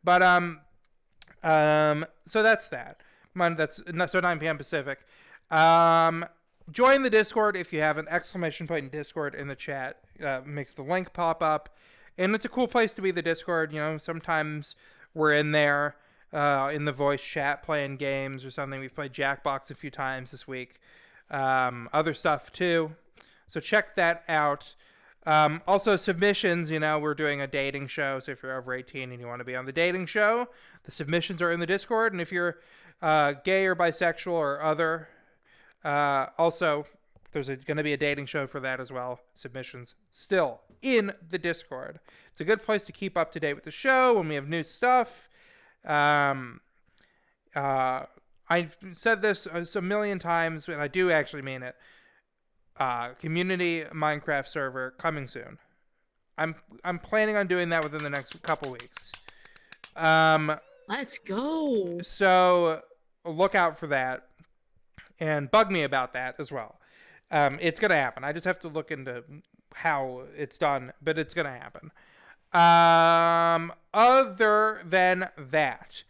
But so that's that. So 9 p.m. Pacific. Join the Discord if you have an exclamation point in Discord in the chat. Makes the link pop up, and it's a cool place to be. The Discord. Sometimes we're in there. In the voice chat playing games or something. We've played Jackbox a few times this week. Other stuff too. So check that out. Also submissions, we're doing a dating show. So if you're over 18 and you want to be on the dating show, the submissions are in the Discord. And if you're gay or bisexual or other, also there's going to be a dating show for that as well. Submissions still in the Discord. It's a good place to keep up to date with the show when we have new stuff. I've said this a million times, and I do actually mean it. Community Minecraft server coming soon. I'm planning on doing that within the next couple weeks. Let's go. So look out for that, and bug me about that as well. It's gonna happen. I just have to look into how it's done, but it's gonna happen. Other than that,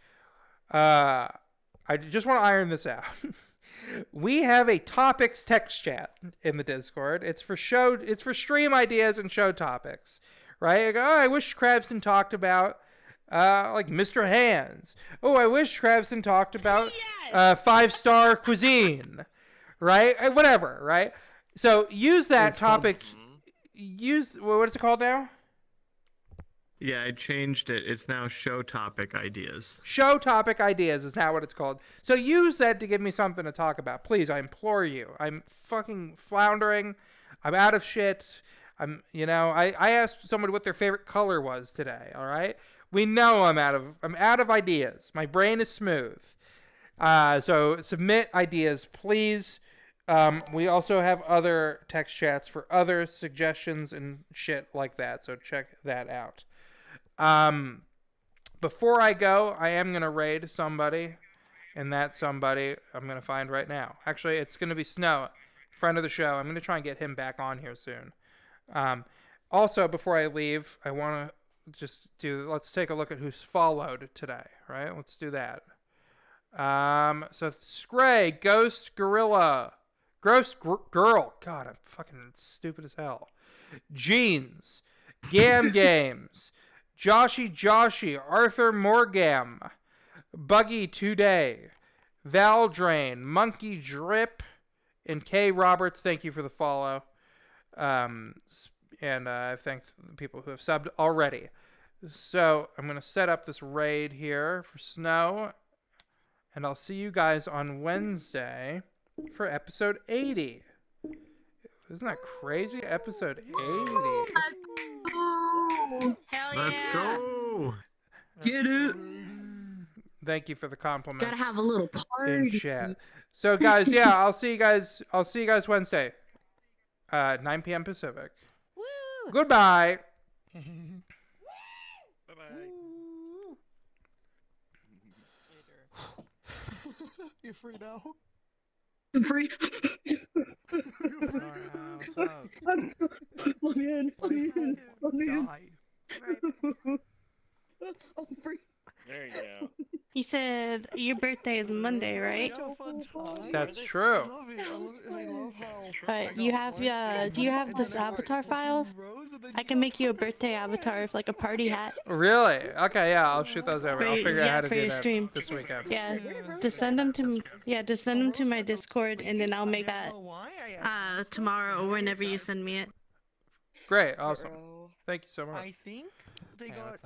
I just want to iron this out. We have a topics text chat in the Discord. It's for stream ideas and show topics, right? Like, I wish Krabston talked about like Mr. Hands. Oh, I wish Krabston talked about 5-star cuisine, right? Whatever, right? So use that topics. What is it called now? Yeah, I changed it. It's now show topic ideas. Show topic ideas is now what it's called. So use that to give me something to talk about. Please, I implore you. I'm fucking floundering. I'm out of shit. I asked somebody what their favorite color was today. All right, we know I'm out of ideas. My brain is smooth. So submit ideas, please. We also have other text chats for other suggestions and shit like that. So check that out. Before I go, I am gonna raid somebody, and that somebody I'm gonna find right now. Actually, it's gonna be Snow, friend of the show. I'm gonna try and get him back on here soon. Also, before I leave, I want to let's take a look at who's followed today, right? Let's do that. So Scray, Ghost Gorilla, Girl, God, I'm fucking stupid as hell. Jeans, Games, Joshy, Arthur Morgam, Buggy Today, Valdrain, Monkey Drip, and K Roberts. Thank you for the follow. And I've thanked the people who have subbed already. So I'm going to set up this raid here for Snow. And I'll see you guys on Wednesday for episode 80. Isn't that crazy? Episode 80. Hell Let's go. Get it. Thank you for the compliments. Gotta have a little party. In chat. So guys, yeah, I'll see you guys Wednesday. 9 p.m. Pacific. Woo! Goodbye. You're free now. I'm free. Let me in. I'm free. There you go. You said your birthday is Monday, right? That's true. But you have do you have this avatar files? I can make you a birthday avatar with like a party hat. Really? Okay, yeah, I'll shoot those over. I'll figure out how to for do your that stream. this weekend. Yeah, just send them to me. Yeah, just send them to my Discord, and then I'll make that tomorrow or whenever you send me it. Great, awesome. Thank you so much. I think they got